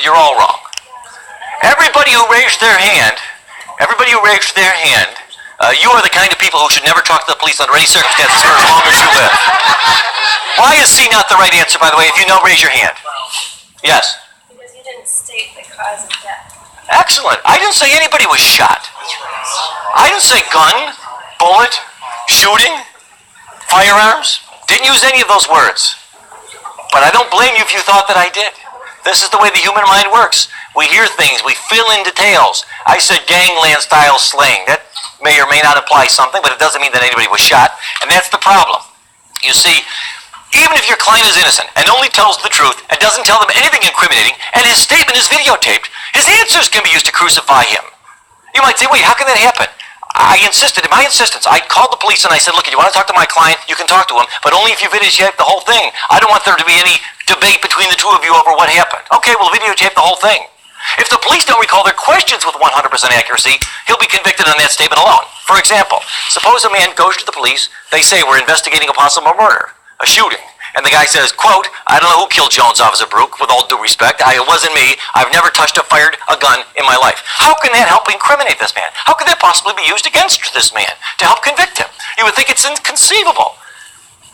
You're all wrong. Everybody who raised their hand, you are the kind of people who should never talk to the police under any circumstances for as long as you live. Why is C not the right answer, by the way? If you know, raise your hand. Yes? Because you didn't state the cause of death. Excellent. I didn't say anybody was shot. I didn't say gun, bullet, shooting, firearms. Didn't use any of those words. But I don't blame you if you thought that I did. This is the way the human mind works. We hear things, we fill in details. I said gangland style slaying. That may or may not imply something, but it doesn't mean that anybody was shot. And that's the problem. You see, even if your client is innocent and only tells the truth and doesn't tell them anything incriminating, and his statement is videotaped, his answers can be used to crucify him. You might say, wait, how can that happen? I insisted, in my insistence, I called the police and I said, look, if you want to talk to my client, you can talk to him, but only if you videotape the whole thing. I don't want there to be any debate between the two of you over what happened. Okay, we'll videotape the whole thing. If the police don't recall their questions with 100% accuracy, he'll be convicted on that statement alone. For example, suppose a man goes to the police, they say, we're investigating a possible murder, a shooting. And the guy says, quote, I don't know who killed Jones, Officer Brook, with all due respect. It wasn't me. I've never touched or fired a gun in my life. How can that help incriminate this man? How could that possibly be used against this man to help convict him? You would think it's inconceivable.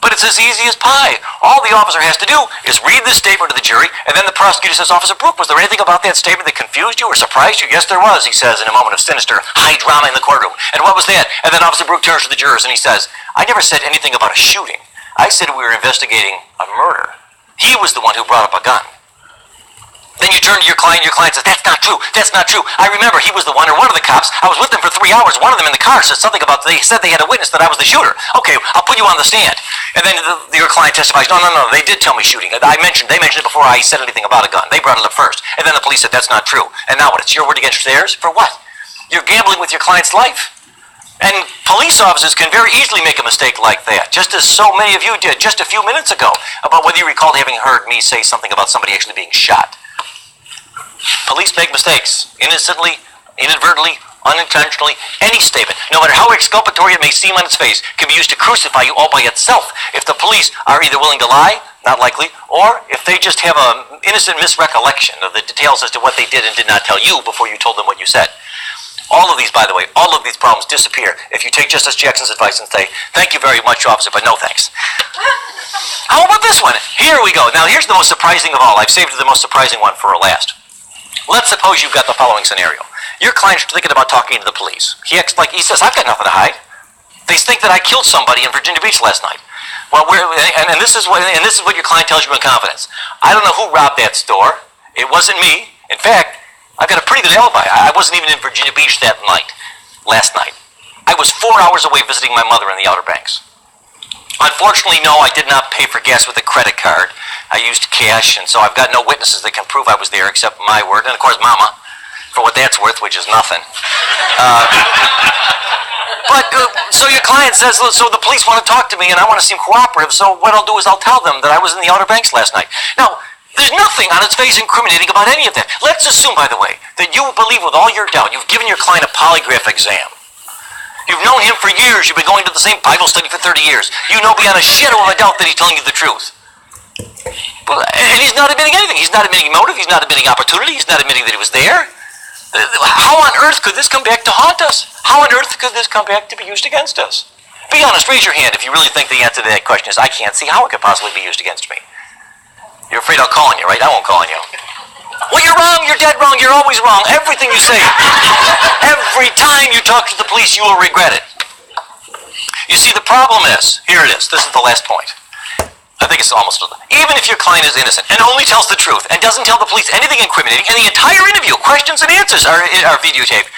But it's as easy as pie. All the officer has to do is read this statement to the jury, and then the prosecutor says, Officer Brook, was there anything about that statement that confused you or surprised you? Yes, there was, he says in a moment of sinister, high drama in the courtroom. And what was that? And then Officer Brook turns to the jurors and he says, I never said anything about a shooting. I said we were investigating a murder. He was the one who brought up a gun. Then you turn to your client says, that's not true, that's not true. I remember he was the one, or one of the cops, I was with them for 3 hours, one of them in the car said something about, they said they had a witness that I was the shooter. Okay, I'll put you on the stand. And then your client testifies, no, they did tell me shooting. They mentioned it before I said anything about a gun. They brought it up first. And then the police said, that's not true. And now what, it's your word against theirs? For what? You're gambling with your client's life. And police officers can very easily make a mistake like that, just as so many of you did just a few minutes ago, about whether you recalled having heard me say something about somebody actually being shot. Police make mistakes, innocently, inadvertently, unintentionally. Any statement, no matter how exculpatory it may seem on its face, can be used to crucify you all by itself if the police are either willing to lie, not likely, or if they just have an innocent misrecollection of the details as to what they did and did not tell you before you told them what you said. All of these, by the way, all of these problems disappear if you take Justice Jackson's advice and say, thank you very much, officer, but no thanks. How about this one? Here we go. Now, here's the most surprising of all. I've saved the most surprising one for last. Let's suppose you've got the following scenario. Your client's thinking about talking to the police. He says, I've got nothing to hide. They think that I killed somebody in Virginia Beach last night. Well, and this is what your client tells you in confidence. I don't know who robbed that store. It wasn't me. In fact, I've got a pretty good alibi. I wasn't even in Virginia Beach last night. I was 4 hours away visiting my mother in the Outer Banks. Unfortunately, no, I did not pay for gas with a credit card. I used cash, and so I've got no witnesses that can prove I was there except my word, and of course Mama, for what that's worth, which is nothing. So your client says, so the police want to talk to me, and I want to seem cooperative, so what I'll do is I'll tell them that I was in the Outer Banks last night. Now, there's nothing on its face incriminating about any of that. Let's assume, by the way, that you believe with all your doubt, you've given your client a polygraph exam. You've known him for years. You've been going to the same Bible study for 30 years. You know beyond a shadow of a doubt that he's telling you the truth. And he's not admitting anything. He's not admitting motive. He's not admitting opportunity. He's not admitting that he was there. How on earth could this come back to haunt us? How on earth could this come back to be used against us? Be honest. Raise your hand if you really think the answer to that question is, I can't see how it could possibly be used against me. You're afraid I'll call on you, right? I won't call on you. Well, you're wrong. You're dead wrong. You're always wrong. Everything you say. Every time you talk to the police, you will regret it. You see, the problem is, here it is. This is the last point. I think it's almost, even if your client is innocent and only tells the truth and doesn't tell the police anything incriminating, and the entire interview, questions and answers are videotaped,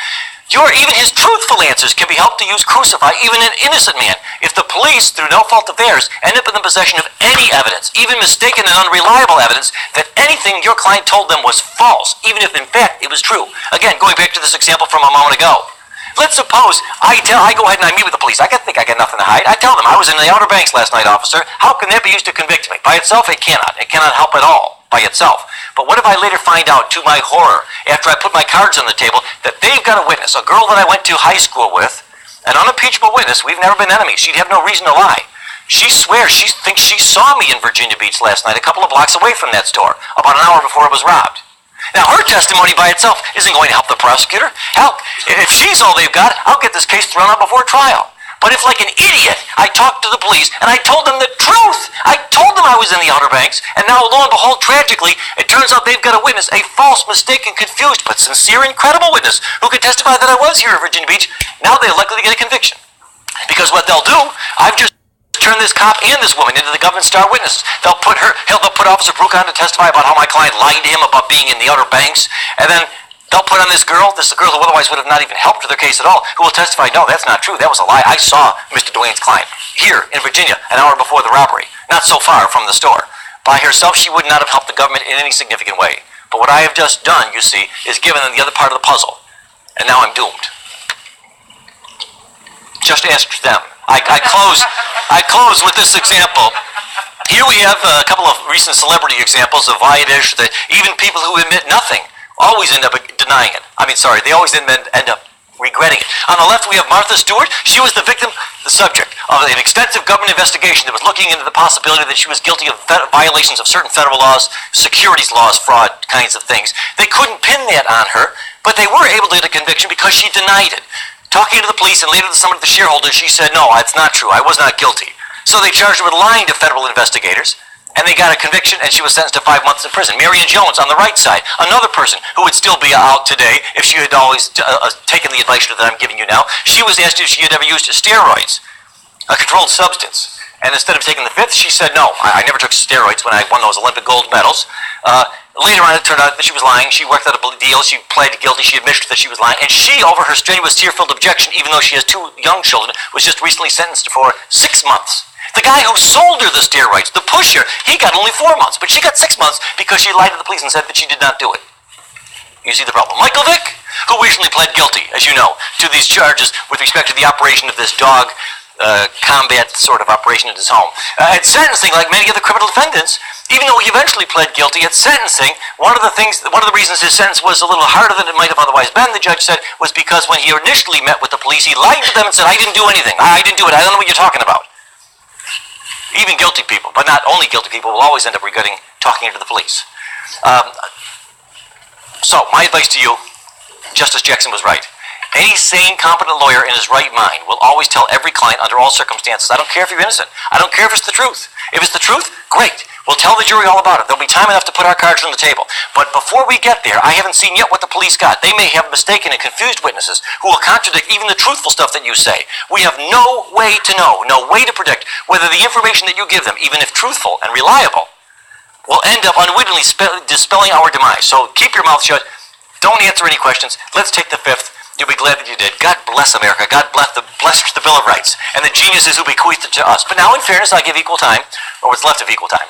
even his truthful answers can be helped to crucify even an innocent man if the police, through no fault of theirs, end up in the possession of any evidence, even mistaken and unreliable evidence, that anything your client told them was false, even if in fact it was true. Again, going back to this example from a moment ago. Let's suppose I go ahead and I meet with the police. I think I got nothing to hide. I tell them I was in the Outer Banks last night, officer. How can that be used to convict me? By itself, it cannot. It cannot help at all by itself. But what if I later find out, to my horror, after I put my cards on the table, that they've got a witness, a girl that I went to high school with, an unimpeachable witness. We've never been enemies. She'd have no reason to lie. She swears she thinks she saw me in Virginia Beach last night, a couple of blocks away from that store, about an hour before it was robbed. Now, her testimony by itself isn't going to help the prosecutor. Hell, if she's all they've got, I'll get this case thrown out before trial. But if, like an idiot, I talked to the police and I told them the truth, I told them I was in the Outer Banks, and now, lo and behold, tragically, it turns out they've got a witness, a false, mistaken, confused, but sincere and credible witness who could testify that I was here in Virginia Beach. Now they're likely to get a conviction. Because what they'll do, I've just turn this cop and this woman into the government star witnesses. They'll put Officer Brooke on to testify about how my client lied to him about being in the Outer Banks, and then they'll put on this girl who otherwise would have not even helped with their case at all, who will testify, no, that's not true, that was a lie. I saw Mr. Dwayne's client here in Virginia an hour before the robbery, not so far from the store. By herself, she would not have helped the government in any significant way. But what I have just done, you see, is given them the other part of the puzzle, and now I'm doomed. Just ask them. I close with this example. Here we have a couple of recent celebrity examples of why it is that even people who admit nothing always end up denying it. They always end up regretting it. On the left, we have Martha Stewart. She was the victim, the subject of an extensive government investigation that was looking into the possibility that she was guilty of violations of certain federal laws, securities laws, fraud kinds of things. They couldn't pin that on her, but they were able to get a conviction because she denied it. Talking to the police and later to some of the shareholders, she said, no, it's not true. I was not guilty. So they charged her with lying to federal investigators, and they got a conviction, and she was sentenced to 5 months in prison. Marion Jones on the right side, another person who would still be out today if she had always taken the advice that I'm giving you now. She was asked if she had ever used steroids, a controlled substance. And instead of taking the fifth, she said, no, I never took steroids when I won those Olympic gold medals. Later on, it turned out that she was lying. She worked out a deal. She pled guilty. She admitted that she was lying. And she, over her strenuous, tear-filled objection, even though she has 2 young children, was just recently sentenced for 6 months. The guy who sold her the steroids, the pusher, he got only 4 months. But she got 6 months because she lied to the police and said that she did not do it. You see the problem. Michael Vick, who recently pled guilty, as you know, to these charges with respect to the operation of this dog combat sort of operation at his home. At sentencing, like many other criminal defendants, even though he eventually pled guilty at sentencing, one of the reasons his sentence was a little harder than it might have otherwise been, the judge said, was because when he initially met with the police, he lied to them and said, I didn't do anything. I didn't do it. I don't know what you're talking about. Even guilty people, but not only guilty people, will always end up regretting talking to the police. So, my advice to you, Justice Jackson was right. Any sane, competent lawyer in his right mind will always tell every client under all circumstances, I don't care if you're innocent. I don't care if it's the truth. If it's the truth, great. We'll tell the jury all about it. There'll be time enough to put our cards on the table. But before we get there, I haven't seen yet what the police got. They may have mistaken and confused witnesses who will contradict even the truthful stuff that you say. We have no way to know, no way to predict whether the information that you give them, even if truthful and reliable, will end up unwittingly dispelling our demise. So keep your mouth shut. Don't answer any questions. Let's take the fifth. You'll be glad that you did. God bless America. God bless the Bill of Rights and the geniuses who bequeathed it to us. But now, in fairness, I give equal time, or what's left of equal time,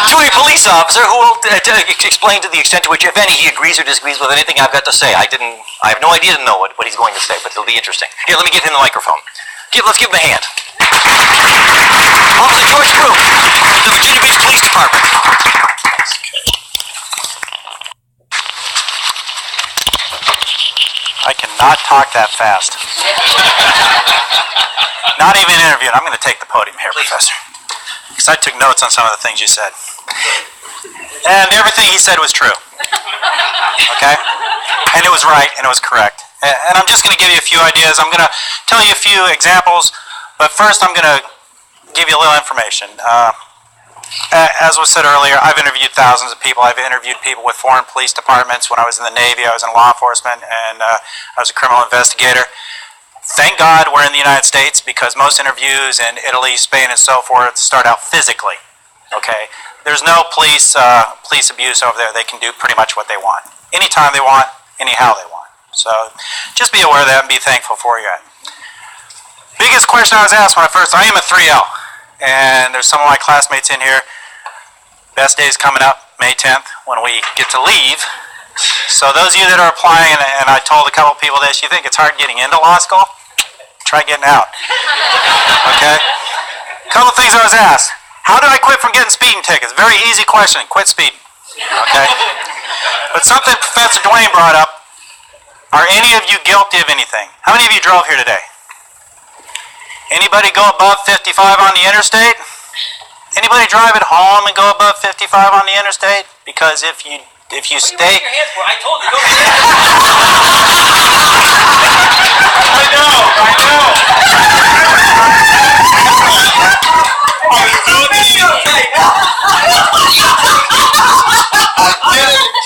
to a police officer who will explain to the extent to which, if any, he agrees or disagrees with anything I've got to say. I have no idea to know what he's going to say, but it'll be interesting. Here, let me give him the microphone. Let's give him a hand. Officer George Brooke, the Virginia Beach Police Department. I cannot talk that fast. Not even interviewing. I'm going to take the podium here, Professor. Because I took notes on some of the things you said. And everything he said was true. Okay? And it was right, and it was correct. And I'm just going to give you a few ideas. I'm going to tell you a few examples, but first I'm going to give you a little information. As was said earlier, I've interviewed thousands of people. I've interviewed people with foreign police departments. When I was in the Navy, I was in law enforcement, and I was a criminal investigator. Thank God we're in the United States, because most interviews in Italy, Spain, and so forth start out physically. Okay? There's no police abuse over there. They can do pretty much what they want. Anytime they want, anyhow they want. So just be aware of that and be thankful for where you're at. Biggest question I was asked when I am a 3L. And there's some of my classmates in here. Best day's coming up, May 10th, when we get to leave. So those of you that are applying, and I told a couple people this, you think it's hard getting into law school? Try getting out. Okay? A couple of things I was asked. How did I quit from getting speeding tickets? Very easy question. Quit speeding. Okay? But something Professor Dwayne brought up. Are any of you guilty of anything? How many of you drove here today? Anybody go above 55 on the interstate? Anybody drive at home and go above 55 on the interstate? Because if you stay... I told you,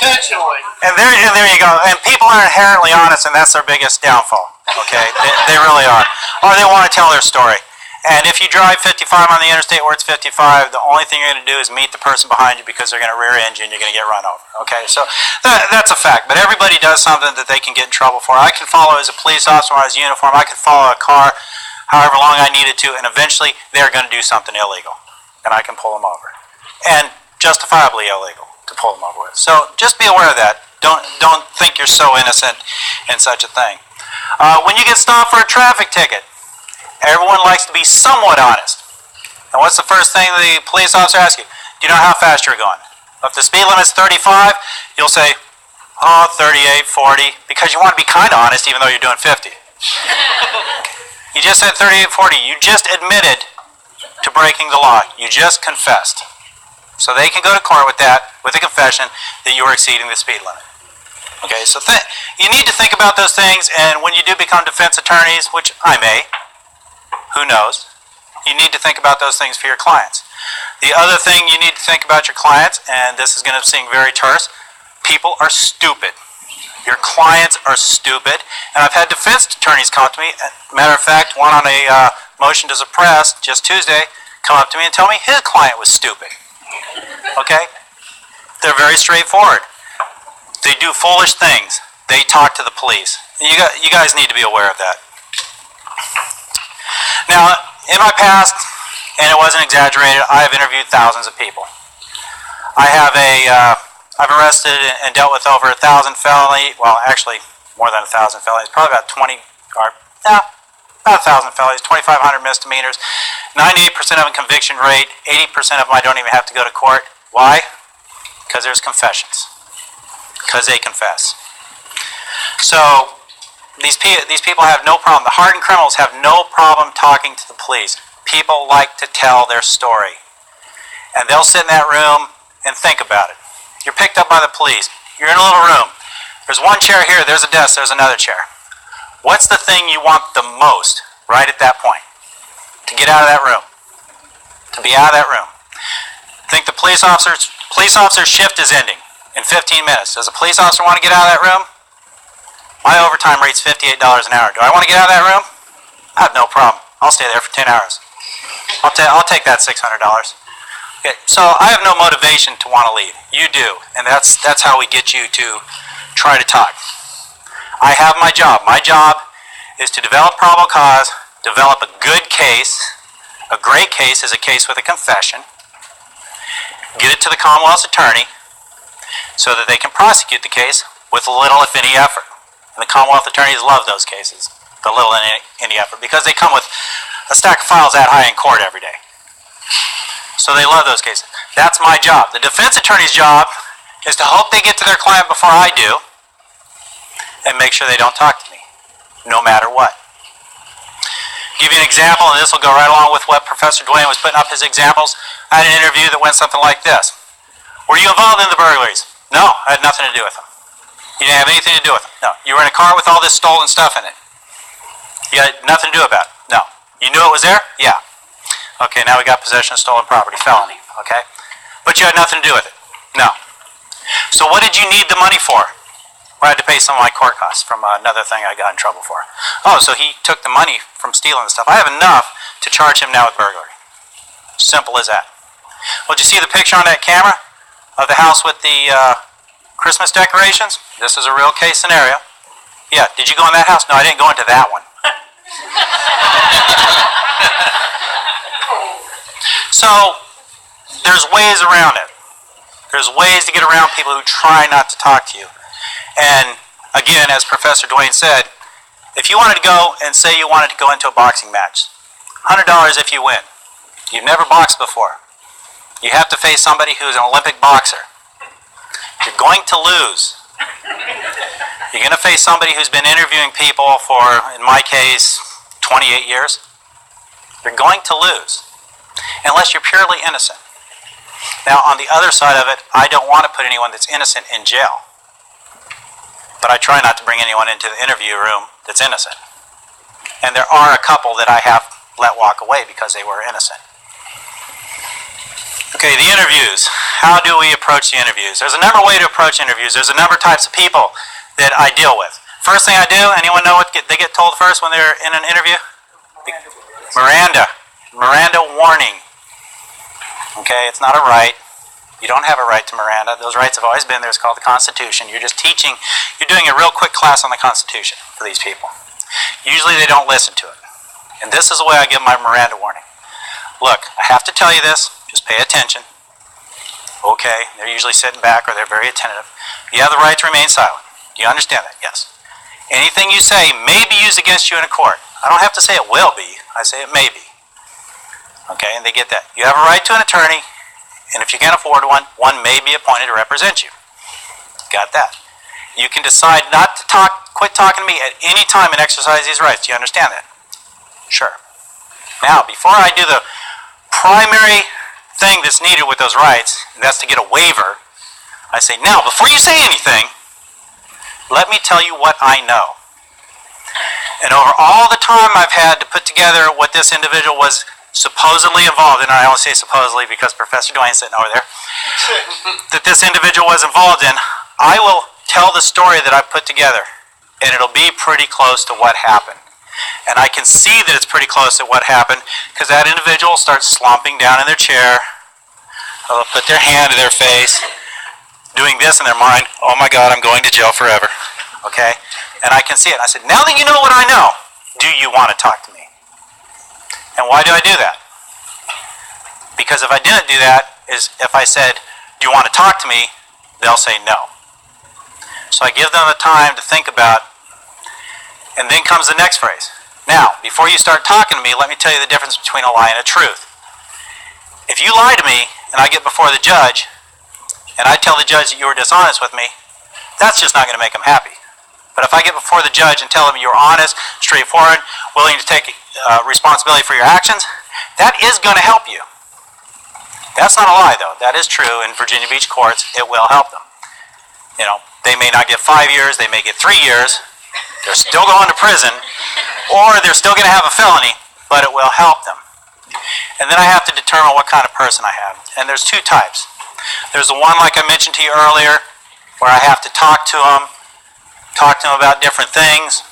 intentionally. And there you go. And people are inherently honest, and that's their biggest downfall. Okay, they really are. Or they want to tell their story. And if you drive 55 on the interstate where it's 55, the only thing you're going to do is meet the person behind you, because they're going to rear end you and you're going to get run over. Okay, so that's a fact. But everybody does something that they can get in trouble for. I can follow as a police officer when I was in uniform. I could follow a car however long I needed to, and eventually they're going to do something illegal, and I can pull them over, and justifiably illegal to pull them over with. So just be aware of that. Don't think you're so innocent in such a thing. When you get stopped for a traffic ticket, everyone likes to be somewhat honest. And what's the first thing the police officer asks you? Do you know how fast you're going? If the speed limit's 35, you'll say, 38, 40, because you want to be kind of honest even though you're doing 50. You just said 38, 40. You just admitted to breaking the law. You just confessed. So they can go to court with that, with a confession that you were exceeding the speed limit. Okay, so you need to think about those things, and when you do become defense attorneys, which I may, who knows, you need to think about those things for your clients. The other thing you need to think about your clients, and this is going to seem very terse, people are stupid. Your clients are stupid, and I've had defense attorneys come up to me, matter of fact, one on a motion to suppress just Tuesday, come up to me and tell me his client was stupid. Okay? They're very straightforward. They do foolish things. They talk to the police. You guys need to be aware of that. Now, in my past, and it wasn't exaggerated, I have interviewed thousands of people. I've arrested and dealt with over 1,000 felony, well, actually more than 1,000 felonies, probably about 20, or about 1,000 felonies, 2,500 misdemeanors, 98% of them conviction rate, 80% of them I don't even have to go to court. Why? Because there's confessions. Because they confess. So these people have no problem. The hardened criminals have no problem talking to the police. People like to tell their story. And they'll sit in that room and think about it. You're picked up by the police. You're in a little room. There's one chair here, there's a desk, there's another chair. What's the thing you want the most right at that point? To get out of that room. To be out of that room. Think the police officer's shift is ending in 15 minutes. Does a police officer want to get out of that room? My overtime rate's $58 an hour. Do I want to get out of that room? I have no problem. I'll stay there for 10 hours. I'll take that $600. Okay, so I have no motivation to want to leave. You do, and that's how we get you to try to talk. I have my job. My job is to develop probable cause, develop a good case. A great case is a case with a confession. Get it to the Commonwealth's attorney so that they can prosecute the case with little, if any, effort. And the Commonwealth attorneys love those cases, the little and any effort, because they come with a stack of files that high in court every day. So they love those cases. That's my job. The defense attorney's job is to hope they get to their client before I do and make sure they don't talk to me. no matter what. Give you an example, and this will go right along with what Professor Dwayne was putting up his examples. I had an interview that went something like this. Were you involved in the burglaries? No, I had nothing to do with them. You didn't have anything to do with them? No. You were in a car with all this stolen stuff in it? You had nothing to do about it? No. You knew it was there? Yeah. Okay, now we got possession of stolen property, felony, okay? But you had nothing to do with it? No. So what did you need the money for? Well, I had to pay some of my court costs from another thing I got in trouble for. Oh, so he took the money from stealing the stuff. I have enough to charge him now with burglary. Simple as that. Well, did you see the picture on that camera of the house with the Christmas decorations? This is a real case scenario. Yeah, did you go in that house? No, I didn't go into that one. So, there's ways around it. There's ways to get around people who try not to talk to you. And again, as Professor Dwayne said, if you wanted to go and say you wanted to go into a boxing match, $100 if you win. You've never boxed before. You have to face somebody who's an Olympic boxer. You're going to lose. You're going to face somebody who's been interviewing people for, in my case, 28 years. You're going to lose, unless you're purely innocent. Now, on the other side of it, I don't want to put anyone that's innocent in jail. But I try not to bring anyone into the interview room that's innocent. And there are a couple that I have let walk away because they were innocent. Okay, the interviews. How do we approach the interviews? There's a number of ways to approach interviews. There's a number of types of people that I deal with. First thing I do, anyone know what they get told first when they're in an interview? Miranda. Miranda warning. Okay, it's not a right. You don't have a right to Miranda. Those rights have always been there. It's called the Constitution. You're just teaching, you're doing a real quick class on the Constitution for these people. Usually they don't listen to it. And this is the way I give my Miranda warning. Look, I have to tell you this. Just pay attention. Okay, they're usually sitting back or they're very attentive. You have the right to remain silent. Do you understand that? Yes. Anything you say may be used against you in a court. I don't have to say it will be. I say it may be. Okay, and they get that. You have a right to an attorney, and if you can't afford one, one may be appointed to represent you. Got that. You can decide not to quit talking to me at any time and exercise these rights. Do you understand that? Sure. Now, before I do the primary thing that's needed with those rights, and that's to get a waiver, I say, now, before you say anything, let me tell you what I know. And over all the time I've had to put together what this individual was supposedly involved in, and I only say supposedly because Professor Dwayne's sitting over there, that this individual was involved in, I will tell the story that I've put together, and it'll be pretty close to what happened. And I can see that it's pretty close to what happened because that individual starts slumping down in their chair, they'll put their hand to their face, doing this in their mind, oh my God, I'm going to jail forever, okay? And I can see it. I said, now that you know what I know, do you want to talk to me? And why do I do that? Because if I didn't do that, is if I said, do you want to talk to me, they'll say no. So I give them the time to think about, and then comes the next phrase. Now, before you start talking to me, let me tell you the difference between a lie and a truth. If you lie to me, and I get before the judge, and I tell the judge that you were dishonest with me, that's just not going to make him happy. But if I get before the judge and tell him you're honest, straightforward, willing to take responsibility for your actions, that is going to help you. That's not a lie, though. That is true. In Virginia Beach courts, it will help them. You know, they may not get 5 years, they may get 3 years. They're still going to prison, or they're still going to have a felony, but it will help them. And then I have to determine what kind of person I have. And there's two types. There's the one, like I mentioned to you earlier, where I have to talk to them about different things,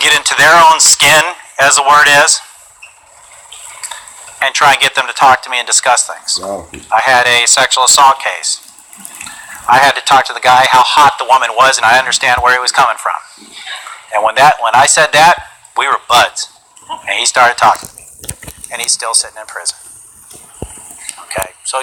get into their own skin, as the word is, and try and get them to talk to me and discuss things. I had a sexual assault case. I had to talk to the guy how hot the woman was, and I understand where he was coming from. And when I said that, we were buds. And he started talking to me. And he's still sitting in prison. Okay, so